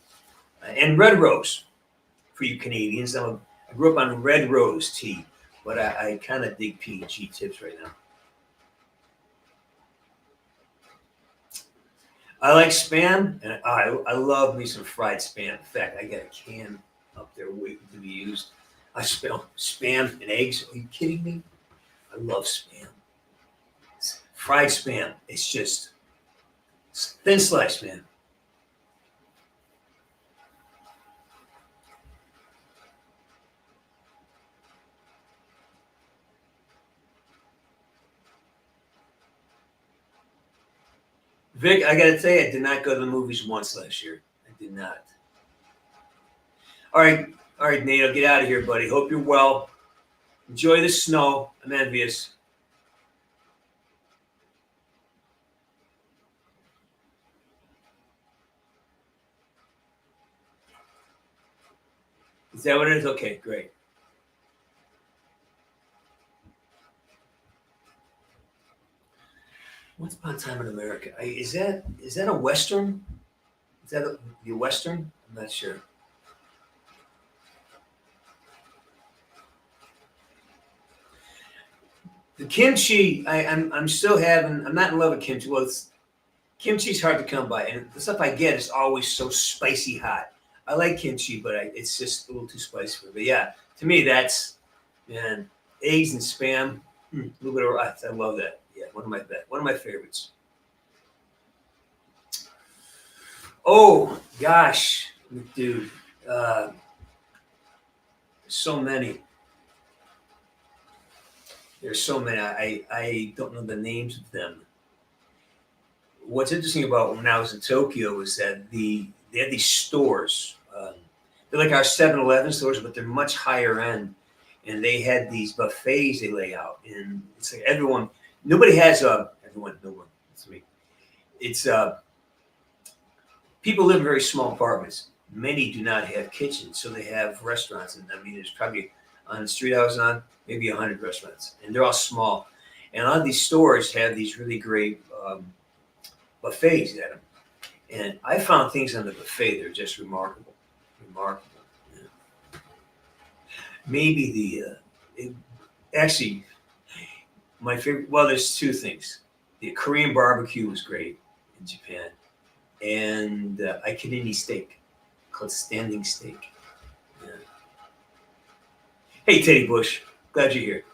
and Red Rose for you Canadians. I grew up on Red Rose tea, but I kind of dig P&G Tips right now. I like Spam, and I love me some fried Spam. In fact, I got a can up there waiting to be used. I smell Spam and eggs. Are you kidding me? I love Spam. Fried Spam. It's just thin slice, man. Vic, I got to tell you, I did not go to the movies once last year. I did not. All right, Nato, get out of here, buddy. Hope you're well. Enjoy the snow. I'm envious. Is that what it is? Okay, great. Once Upon a Time in America. Is that a Western? Is that a Western? I'm not sure. The kimchi, I'm still having. I'm not in love with kimchi. Well, kimchi's hard to come by, and the stuff I get is always so spicy hot. I like kimchi, but it's just a little too spicy for me. But yeah, to me, that's man, eggs and spam, a little bit of rice. I love that. Yeah, one of my favorites. Oh gosh, dude, so many. There's so many. I don't know the names of them. What's interesting about when I was in Tokyo is that they had these stores. They're like our 7-Eleven stores, but they're much higher end. And they had these buffets they lay out, and it's like everyone. Nobody has everyone. No one. It's me. It's people live in very small apartments. Many do not have kitchens, so they have restaurants. And I mean, there's probably on the street I was on, maybe 100 restaurants, and they're all small. And a lot of these stores have these really great buffets at them. And I found things on the buffet that are just remarkable. Yeah. Maybe actually, my favorite, well, there's two things. The Korean barbecue was great in Japan. And Ikinini steak, called standing steak. Yeah. Hey, Teddy Bush. Glad you're here.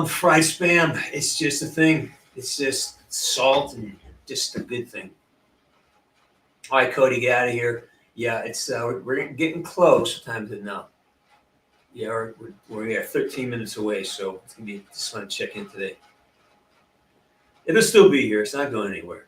Fried spam. It's just a thing. It's just salt and just a good thing. All right, Cody, get out of here. Yeah, it's we're getting close. Time to know. Yeah, we're 13 minutes away, so it's gonna be just want to check in today. It'll still be here. It's not going anywhere.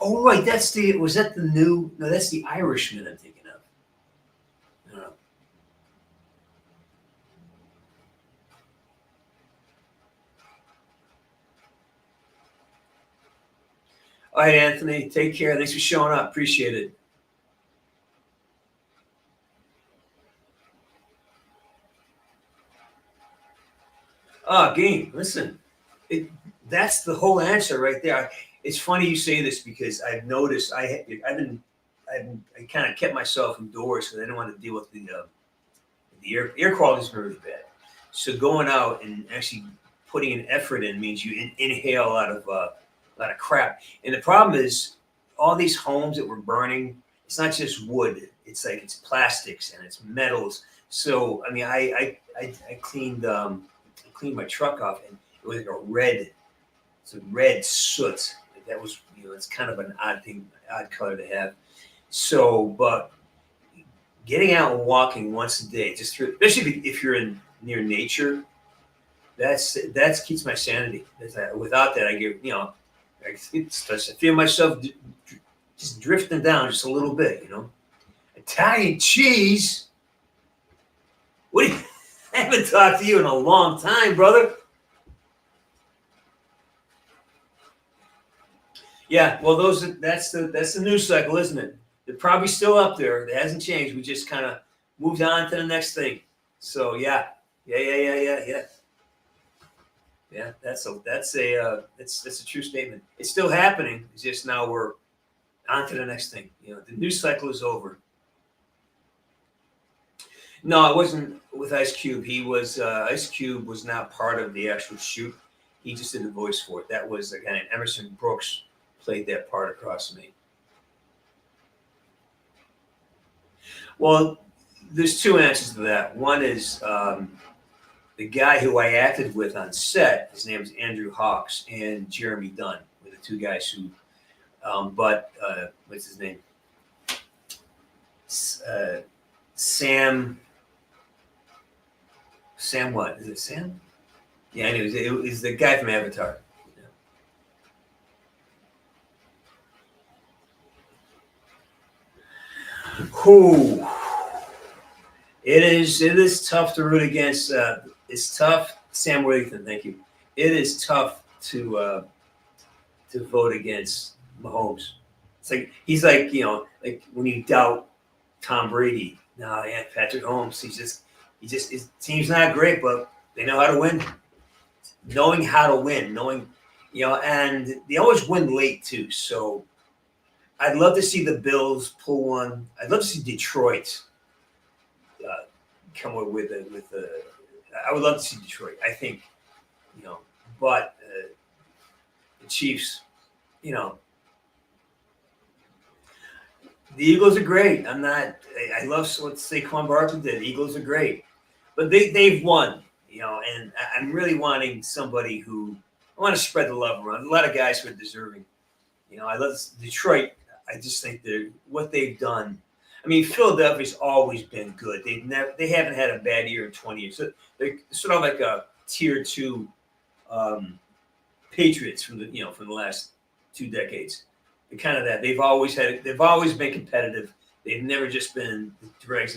Oh, right. That's the Irishman I'm thinking of. No. All right, Anthony. Take care. Thanks for showing up. Appreciate it. Game. Listen, that's the whole answer right there. It's funny you say this because I've noticed I kind of kept myself indoors because I didn't want to deal with the air quality is really bad. So going out and actually putting an effort in means you inhale a lot of crap. And the problem is all these homes that we're burning. It's not just wood. It's like it's plastics and it's metals. So I mean, I cleaned my truck off and it was like it's a red soot. That was, it's kind of an odd color to have. So, but getting out and walking once a day, especially if you're near nature, that keeps my sanity. Without that, I get, I feel myself just drifting down just a little bit, Italian cheese. What do you? I haven't talked to you in a long time, brother. Yeah, well, that's the news cycle, isn't it? They're probably still up there. It hasn't changed. We just kind of moved on to the next thing. So yeah. Yeah, that's a true statement. It's still happening. It's just now we're on to the next thing. The news cycle is over. No, it wasn't with Ice Cube. Ice Cube was not part of the actual shoot. He just did the voice for it. That was a guy named Emerson Brooks played that part across me. Well, there's two answers to that. One is the guy who I acted with on set. His name is Andrew Hawks and Jeremy Dunn were the two guys who, what's his name? Sam what? Is it Sam? Yeah, anyways, it was the guy from Avatar. Who? It is tough to root against. It's tough. Sam Worthington, thank you. It is tough to vote against Mahomes. It's like he's like like when you doubt Tom Brady. No, yeah, Patrick Mahomes. His team's not great, but they know how to win. Knowing how to win, and they always win late too. So I'd love to see the Bills pull one. I'd love to see Detroit come with I would love to see Detroit. I think, but the Chiefs, the Eagles are great. I love what Saquon Barkley did. The Eagles are great, but they've won, and I'm really wanting somebody who I want to spread the love around. A lot of guys who are deserving. I love Detroit. I just think what they've done. I mean, Philadelphia's always been good. They haven't had a bad year in 20 years. So they're sort of like a tier 2 Patriots from the last 2 decades. They're kind of that. They've always been competitive. They've never just been the dregs.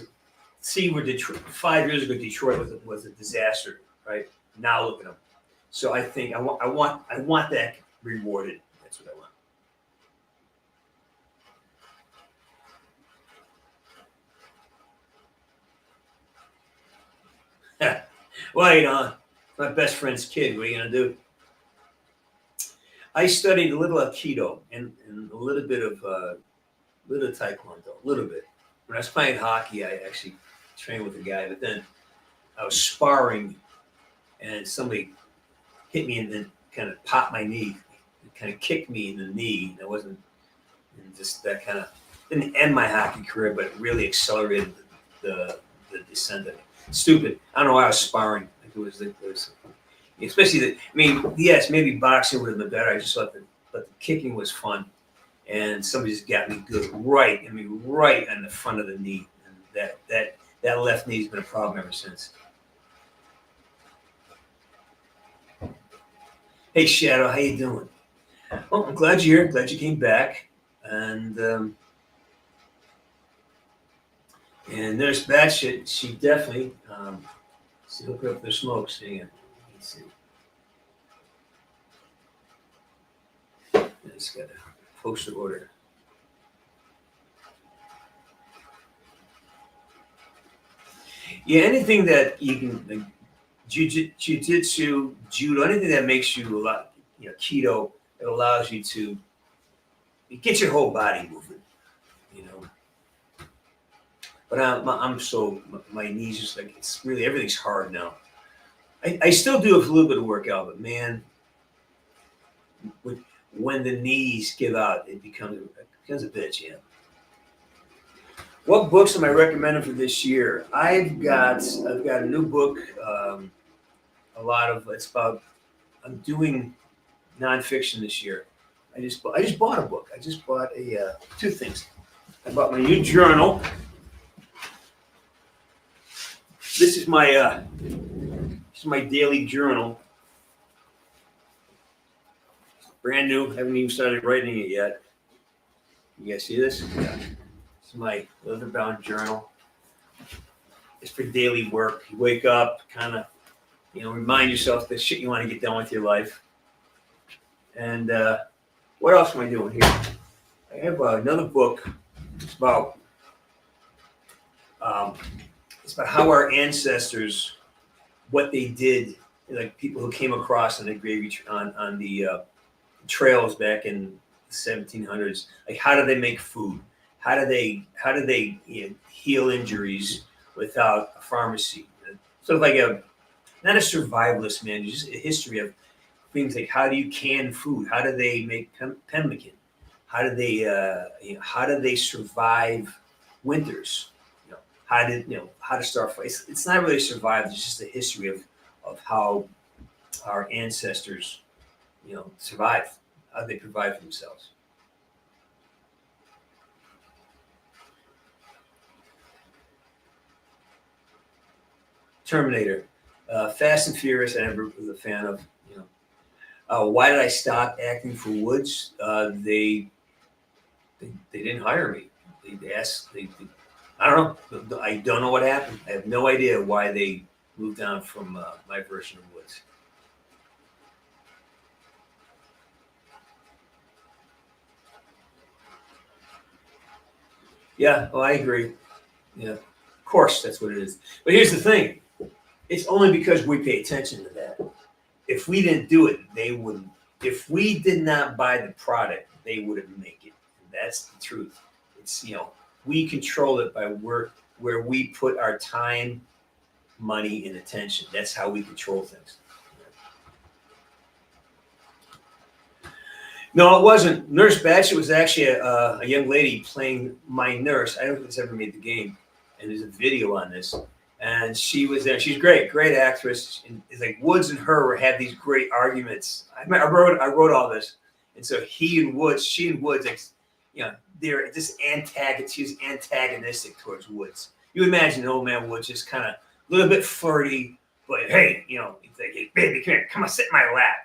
See where Detroit 5 years ago Detroit was a disaster, right? Now look at them. So I think I want that rewarded. That's what I want. Well, my best friend's kid. What are you gonna do? I studied a little Aikido and a little bit of Taekwondo, a little bit. When I was playing hockey, I actually trained with a guy, but then I was sparring, and somebody hit me and then kind of popped my knee, kind of kicked me in the knee. And just that kind of didn't end my hockey career, but it really accelerated the descent of it. Stupid. I don't know why I was sparring. It was especially yes, maybe boxing would have been better. I just thought but the kicking was fun, and somebody just got me good right on the front of the knee, and that left knee's been a problem ever since. Hey Shadow, how you doing? Well, I'm glad you're here. Glad you came back, and Nurse Batshit, she definitely hook her up their smokes. Hang on. Let's see. I just got a poster order. Yeah, anything that you can, like jiu-jitsu, judo, anything that makes you a lot, keto, it allows you to get your whole body moving, But my knees just like, it's really, everything's hard now. I still do a little bit of workout, but man, when the knees give out, it becomes a bitch, yeah. What books am I recommending for this year? I've got a new book. I'm doing nonfiction this year. I just bought a book. I just bought two things. I bought my new journal. This is my daily journal. Brand new. Haven't even started writing it yet. You guys see this? Yeah. It's my leather-bound journal. It's for daily work. You wake up, kind of, remind yourself the shit you want to get done with your life. And what else am I doing here? I have another book. It's about how our ancestors, what they did, like people who came across on the on the trails back in the 1700s. Like, how do they make food? How do they heal injuries without a pharmacy? Sort of like not a survivalist man, just a history of things like how do you can food? How do they make pemmican? How do they survive winters? How to start fights. It's not really survival. It's just a history of how our ancestors, survived. how they provide for themselves. Terminator, Fast and Furious. I never was a fan of. Why did I stop acting for Woods? They didn't hire me. They asked. I don't know. I don't know what happened. I have no idea why they moved on from my version of Woods. Yeah, I agree. Yeah, of course, that's what it is. But here's the thing. It's only because we pay attention to that. If we didn't do it, they wouldn't. If we did not buy the product, they wouldn't make it. That's the truth. It's, we control it by where we put our time, money, and attention. That's how we control things. No, it wasn't. Nurse Batchet was actually a young lady playing my nurse. I don't think it's ever made the game. And there's a video on this. And she was there. She's great actress. And it's like Woods and her had these great arguments. I wrote all this. And so she and Woods, they're just she was antagonistic towards Woods. You imagine the old man Woods just kind of a little bit flirty, but hey, he's like, hey, baby, come here, come on, sit in my lap.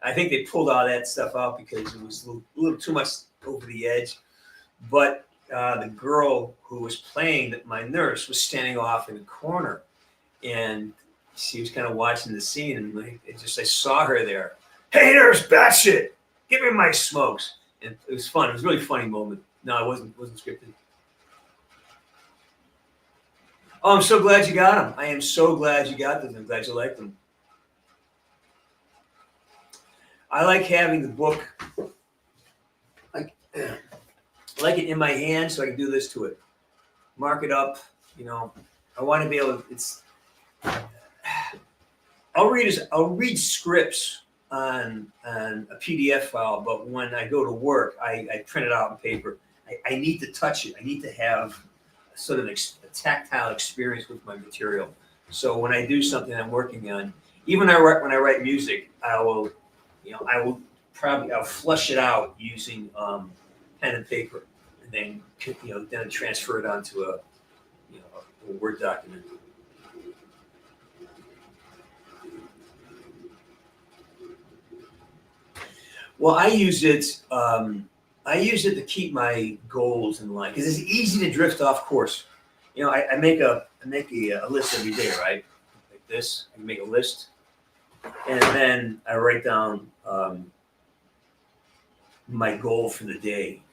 I think they pulled all that stuff out because it was a little too much over the edge. But the girl who was playing my nurse was standing off in the corner, and she was kind of watching the scene, and I saw her there. Hey, Nurse Batchet, give me my smokes. And it was fun. It was a really funny moment. No, it wasn't scripted. Oh, I'm so glad you got them. I am so glad you got them. I'm glad you liked them. I like having the book. I like it in my hand so I can do this to it. Mark it up. I want to be able to, I'll read scripts on a PDF file, but when I go to work, I print it out on paper. I need to touch it. I need to have sort of a tactile experience with my material. So when I do something I'm working on, even when I write music, I'll flush it out using pen and paper, and then transfer it onto a Word document. Well, I use it to keep my goals in line because it's easy to drift off course. I make a list every day, right? Like this, I make a list, and then I write down my goal for the day.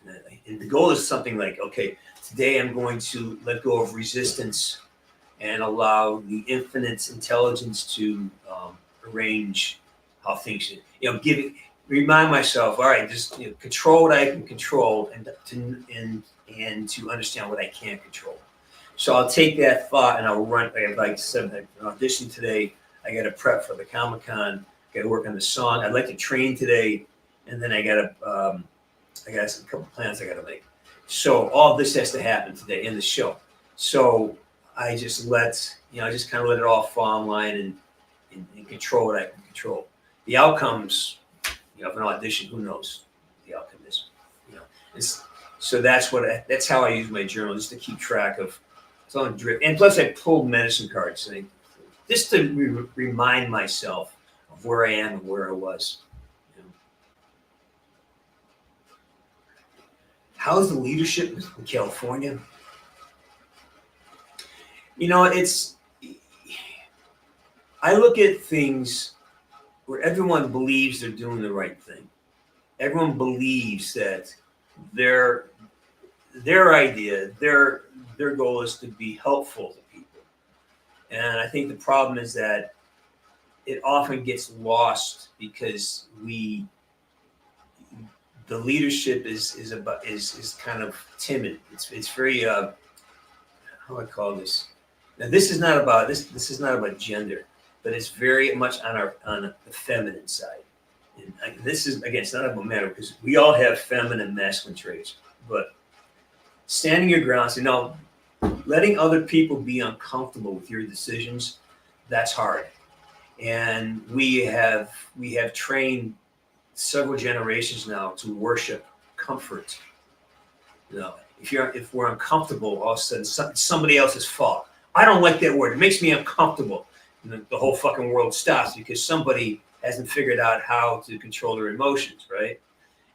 And the goal is something like, okay, today I'm going to let go of resistance and allow the infinite intelligence to arrange how things should, remind myself, all right, just control what I can control and to understand what I can't control. So I'll take that thought and I'll run. Like I said, an audition today. I got to prep for the Comic-Con. Got to work on the song. I'd like to train today, and then I got a couple plans I got to make. So all this has to happen today in the show. So I just just kind of let it all fall in line and control what I can control. The outcomes. Of an audition, who knows the outcome is? So that's how I use my journal, just to keep track of. It's on drip, and plus I pulled medicine cards, just to remind myself of where I am and where I was. How's the leadership in California? I look at things where everyone believes they're doing the right thing. Everyone believes that their idea, their goal is to be helpful to people. And I think the problem is that it often gets lost because the leadership is kind of timid. It's very how do I call this? Now this is not about this is not about gender. But it's very much on the feminine side. And this is, again, it's not about matter because we all have feminine and masculine traits. But standing your ground, letting other people be uncomfortable with your decisions, that's hard. And we have trained several generations now to worship comfort. You know, if we're uncomfortable, all of a sudden it's somebody else's fault. I don't like that word. It makes me uncomfortable. And the whole fucking world stops because somebody hasn't figured out how to control their emotions, right?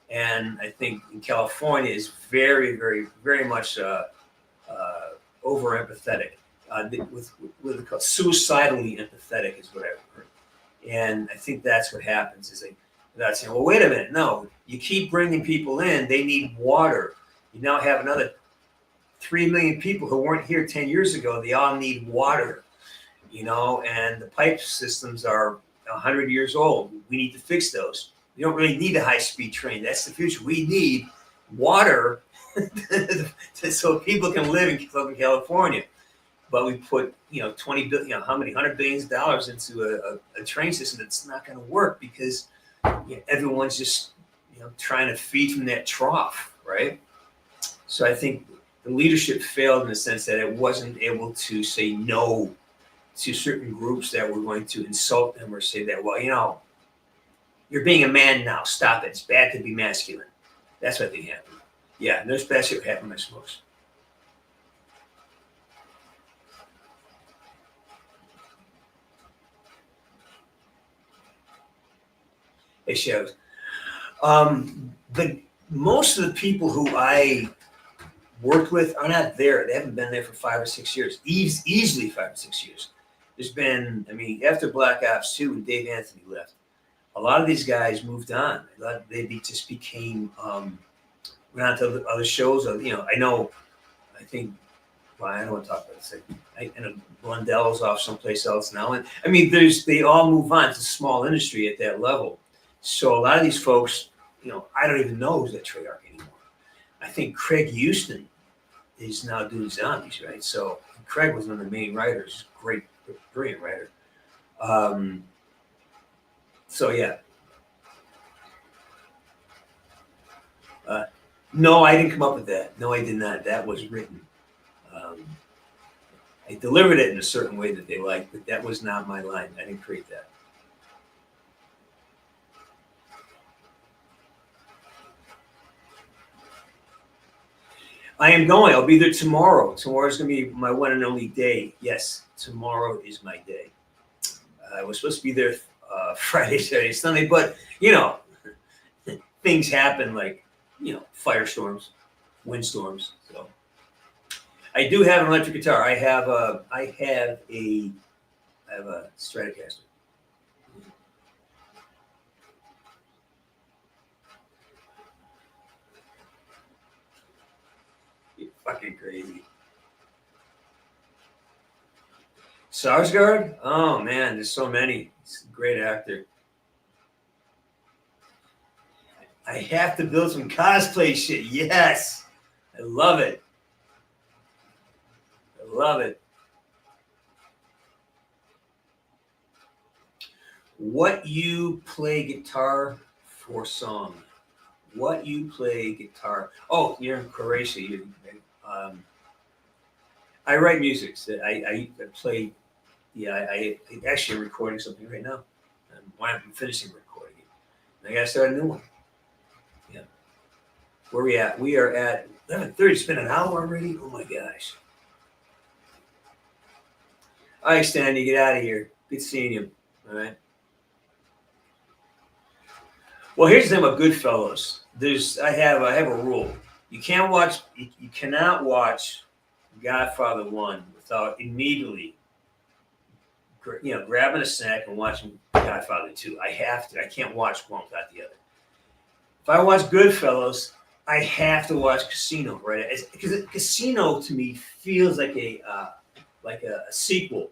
And I think in California is very, very, very much over empathetic. With suicidally empathetic is what I've heard. And I think that's what happens is without saying, well, wait a minute. No, you keep bringing people in. They need water. You now have another 3 million people who weren't here 10 years ago. They all need water, you know, and the pipe systems are 100 years old. We need to fix those. We don't really need a high-speed train. That's the future. We need water so people can live in Southern California. But we put, 20 billion, how many $100 billion into a train system that's not going to work because everyone's just, trying to feed from that trough, right? So I think the leadership failed in the sense that it wasn't able to say no to certain groups that were going to insult them or say that, well, you're being a man now. Stop it. It's bad to be masculine. That's what they happened. Yeah, and there's bad shit happened, I suppose. Hey, shows. Most of the people who I worked with are not there. They haven't been there for 5 or 6 years. Easily 5 or 6 years. There's been, after Black Ops 2 and Dave Anthony left, a lot of these guys moved on. They just became, went on to other shows. I don't want to talk about this. I know Blundell's off someplace else now. And they all move on. It's a small industry at that level. So a lot of these folks, I don't even know who's at Treyarch anymore. I think Craig Houston is now doing zombies, right? So Craig was one of the main writers, great, brilliant writer. So yeah. No, I didn't come up with that. No, I did not. That was written. I delivered it in a certain way that they liked, but that was not my line. I didn't create that. I am going. I'll be there tomorrow. Tomorrow's going to be my one and only day. Yes, tomorrow is my day. I was supposed to be there Friday, Saturday, Sunday, but, things happen like, firestorms, windstorms. So I do have an electric guitar. I have a Stratocaster. Fucking crazy. Sarge? Oh man, there's so many. He's a great actor. I have to build some cosplay shit. Yes. I love it. I love it. What you play guitar for song? What you play guitar? Oh, you're in Croatia. I write music. So I play. Yeah, I actually am recording something right now. I'm finishing recording it. And I gotta start a new one. Yeah. Where we at? We are at 11:30. It's been an hour already. Oh my gosh. All right, Stan, get out of here. Good seeing you. All right. Well, here's the thing about Goodfellas. I have a rule. You cannot watch Godfather 1 without immediately, grabbing a snack and watching Godfather 2. I have to. I can't watch one without the other. If I watch Goodfellas, I have to watch Casino, right? Because Casino to me feels like a sequel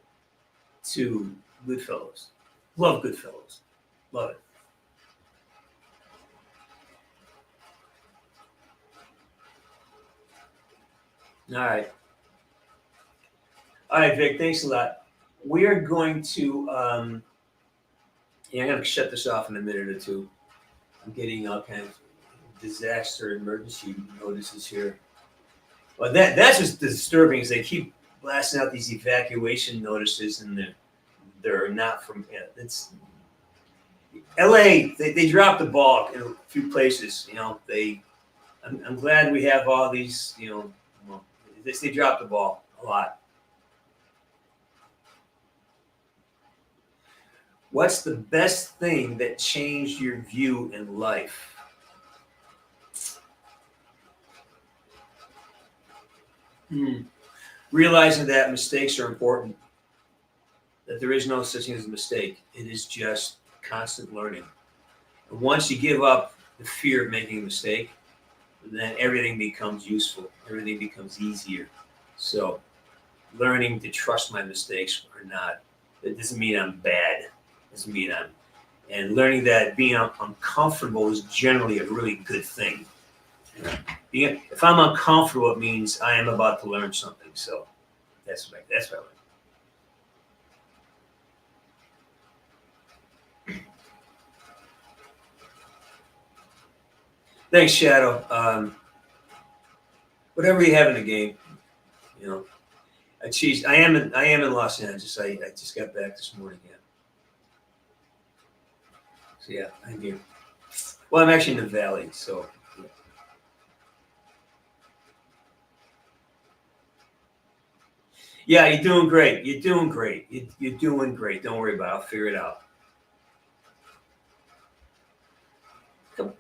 to Goodfellas. Love Goodfellas. Love it. All right, Vic. Thanks a lot. We are going to. I'm going to shut this off in a minute or two. I'm getting all kinds of disaster emergency notices here. Well, that's just disturbing. Is they keep blasting out these evacuation notices, and they're not from. LA, they dropped the ball in a few places. You know, I'm glad we have all these. You know, well, they dropped the ball a lot. What's the best thing that changed your view in life? Realizing that mistakes are important, that there is no such thing as a mistake. It is just constant learning. And once you give up the fear of making a mistake, then everything becomes useful. Everything becomes easier. So learning to trust my mistakes or not, that doesn't mean I'm bad. It doesn't mean and learning that being uncomfortable is generally a really good thing. If I'm uncomfortable, it means I am about to learn something. So that's what I learned. Thanks, Shadow. Whatever you have in the game, you know. I am in Los Angeles. I just got back this morning. Yeah. So yeah, I'm here. Well, I'm actually in the valley, so. Yeah, you're doing great. You're doing great. You're doing great. Don't worry about it. I'll figure it out.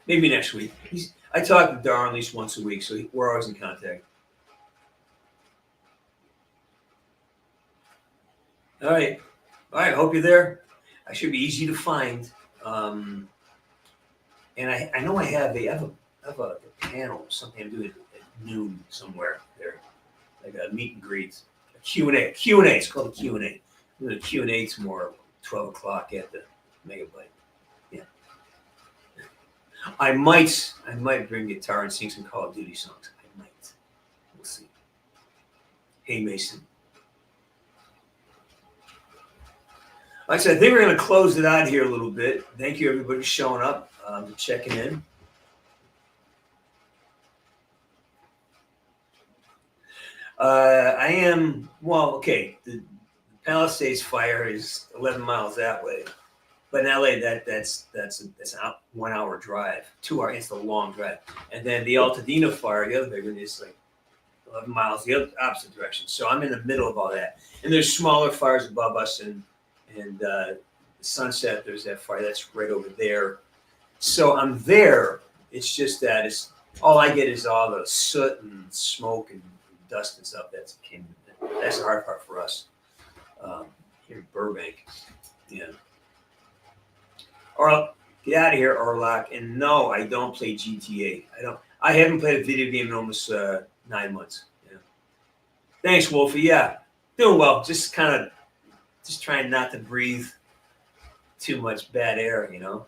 Maybe next week. I talk to Darren at least once a week, so we're always in contact. All right. I hope you're there. I should be easy to find. And I know I have a panel, something I'm doing at noon somewhere there, like a meet and greet. Q&A. It's called a Q&A. I'm doing a Q&A tomorrow, 12 o'clock at the Megabyte. Yeah. I might bring guitar and sing some Call of Duty songs. I might. We'll see. Hey, Mason. Like I said, I think we're going to close it out here a little bit. Thank you, everybody, for showing up, checking in. Okay. The Palisades fire is 11 miles that way, but in LA, that's an 1 hour drive, 2 hour. It's a long drive, and then the Altadena fire, the other big one, is like 11 miles the other opposite direction. So I'm in the middle of all that, and there's smaller fires above us, and Sunset. There's that fire that's right over there. So I'm there. It's just that it's all I get is all the soot and smoke and dust and stuff. That's the hard part for us here in Burbank. Yeah. Or get out of here, Orlock. And no, I don't play GTA. I haven't played a video game in almost 9 months. Yeah. Thanks, Wolfie. Yeah, doing well. Just trying not to breathe too much bad air, you know.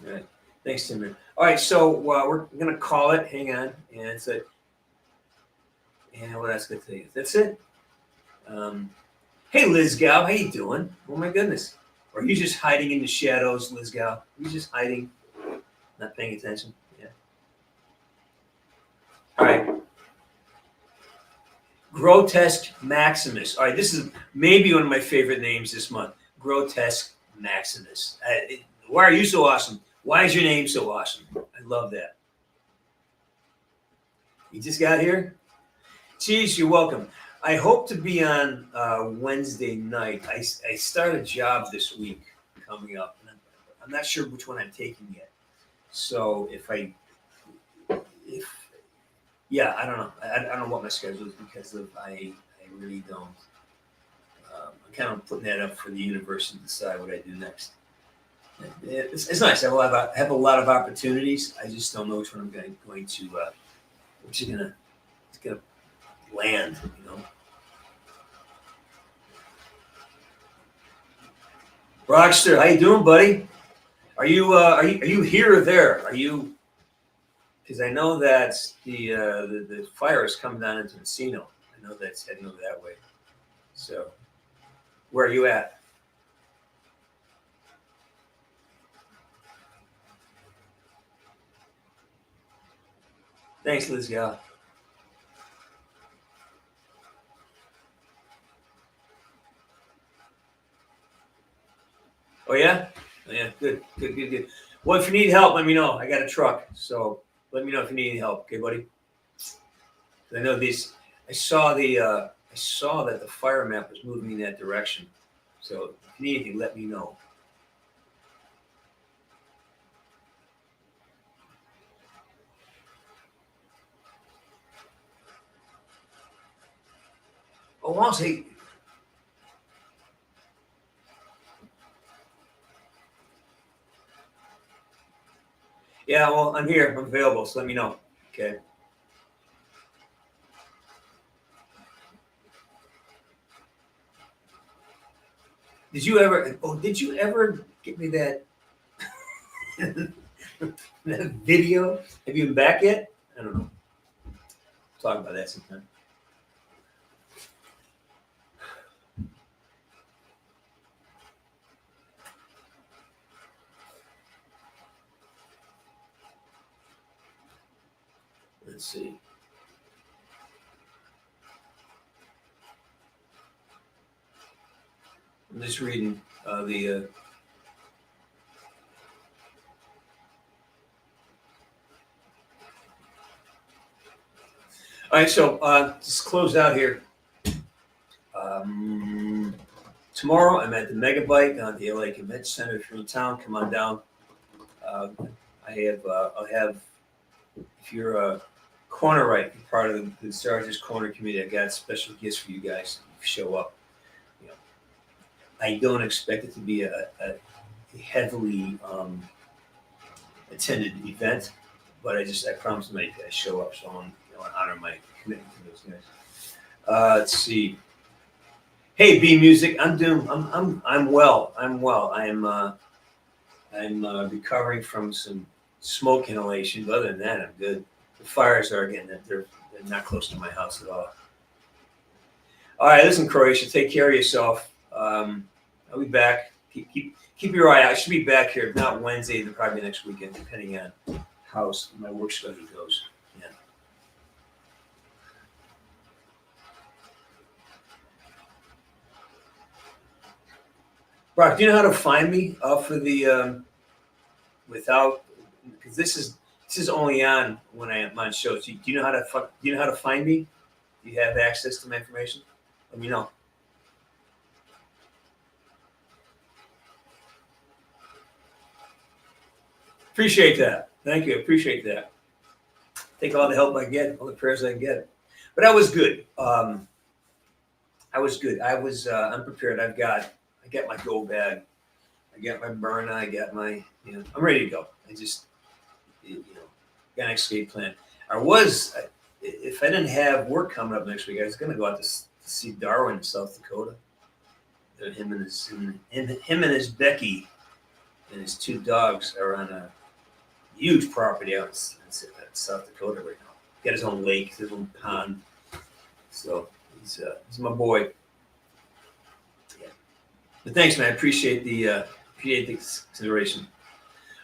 All right. Thanks, Timber. All right, so we're gonna call it. Hang on, and it's it. And what else could I tell you? That's it. Hey, Liz Gal, how you doing? Oh my goodness. Or are you just hiding in the shadows, Liz Gal? Are you just hiding, not paying attention? Yeah. All right. Grotesque Maximus. All right, this is maybe one of my favorite names this month. Grotesque Maximus. Why are you so awesome? Why is your name so awesome? I love that. You just got here? Geez, you're welcome. I hope to be on Wednesday night. I start a job this week coming up. And I'm not sure which one I'm taking yet. So I don't know. I don't know what my schedule is because I really don't. I'm kind of putting that up for the universe to decide what I do next. It's nice. I have a lot of opportunities. I just don't know which one I'm going to which is gonna land. You know. Rockster, how you doing, buddy? Are you here or there? Are you? Because I know that the fire is coming down into Encino. I know that's heading over that way. So, where are you at? Thanks, Liz Gal. yeah? Oh, yeah, good. Well, if you need help, let me know. I got a truck, so let me know if you need any help, okay, buddy? I know these. I saw that the fire map was moving in that direction. So if you need anything, let me know. Oh, I'll say. Yeah, well, I'm here. I'm available, so let me know. Okay. Did you ever get me that that video? Have you been back yet? I don't know. Talk about that sometime. Let's see. I'm just reading the. All right, so just close out here. Tomorrow I'm at the Megabyte down at the LA Convention Center. If you're in town, come on down. I'll have, if you're a corner right, part of the Sarge's Corner community, I got special gifts for you guys if you show up. You know, I don't expect it to be a heavily attended event, but I promise to make I show up, so I honor my commitment to those guys. Let's see. Hey, B Music, I'm well. I'm recovering from some smoke inhalation, but other than that, I'm good. The fires are again they're not close to my house at all. All right, listen, Croatia, take care of yourself. I'll be back. Keep your eye out. I should be back here, if not Wednesday, then probably next weekend, depending on how my work schedule goes. Yeah. Brock, do you know how to find me for the without, because this is only on when I'm on shows. Do you know how to find me? Do you have access to my information? Let me know. Appreciate that. Thank you. Appreciate that. Take all the help I get, all the prayers I can get. But I was good. I was unprepared. I got my go bag. I got my burner. I got my, I'm ready to go. I just, got an escape plan. If I didn't have work coming up next week, I was going to go out to see Darwin in South Dakota. Him and his Becky and his two dogs are on a huge property out in South Dakota right now. Got his own lake, his own pond. So he's my boy. Yeah. But thanks, man. I appreciate the consideration.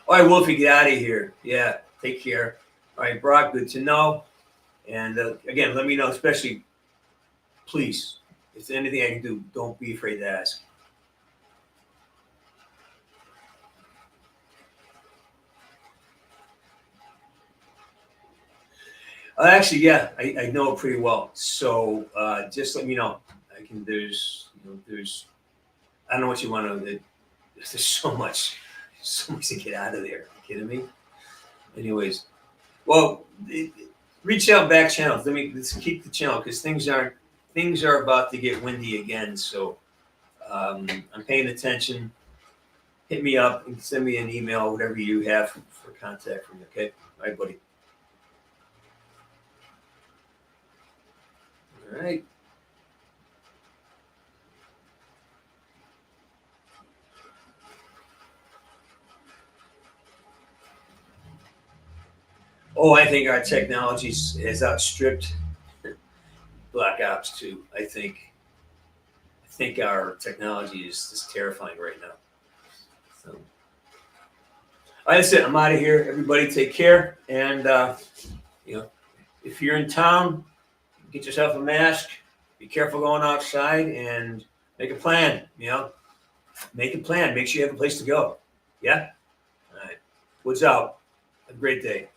All right, Wolfie, get out of here. Yeah, take care. All right, Brock, good to know. And again, let me know, especially, please, if there's anything I can do, don't be afraid to ask. Actually, yeah, I know it pretty well. So just let me know. There's I don't know what you want to. There's so much to get out of there. Are you kidding me? Anyways, well, reach out back channels. Let's keep the channel because things are about to get windy again. So I'm paying attention. Hit me up and send me an email, whatever you have for contact from me. Okay, all right, buddy. All right. Oh, I think our technology has outstripped Black Ops 2. I think our technology is just terrifying right now. So, that's it. I'm out of here. Everybody take care. And, if you're in town, get yourself a mask. Be careful going outside and make a plan, make a plan. Make sure you have a place to go. Yeah? All right. Woods out. Have a great day.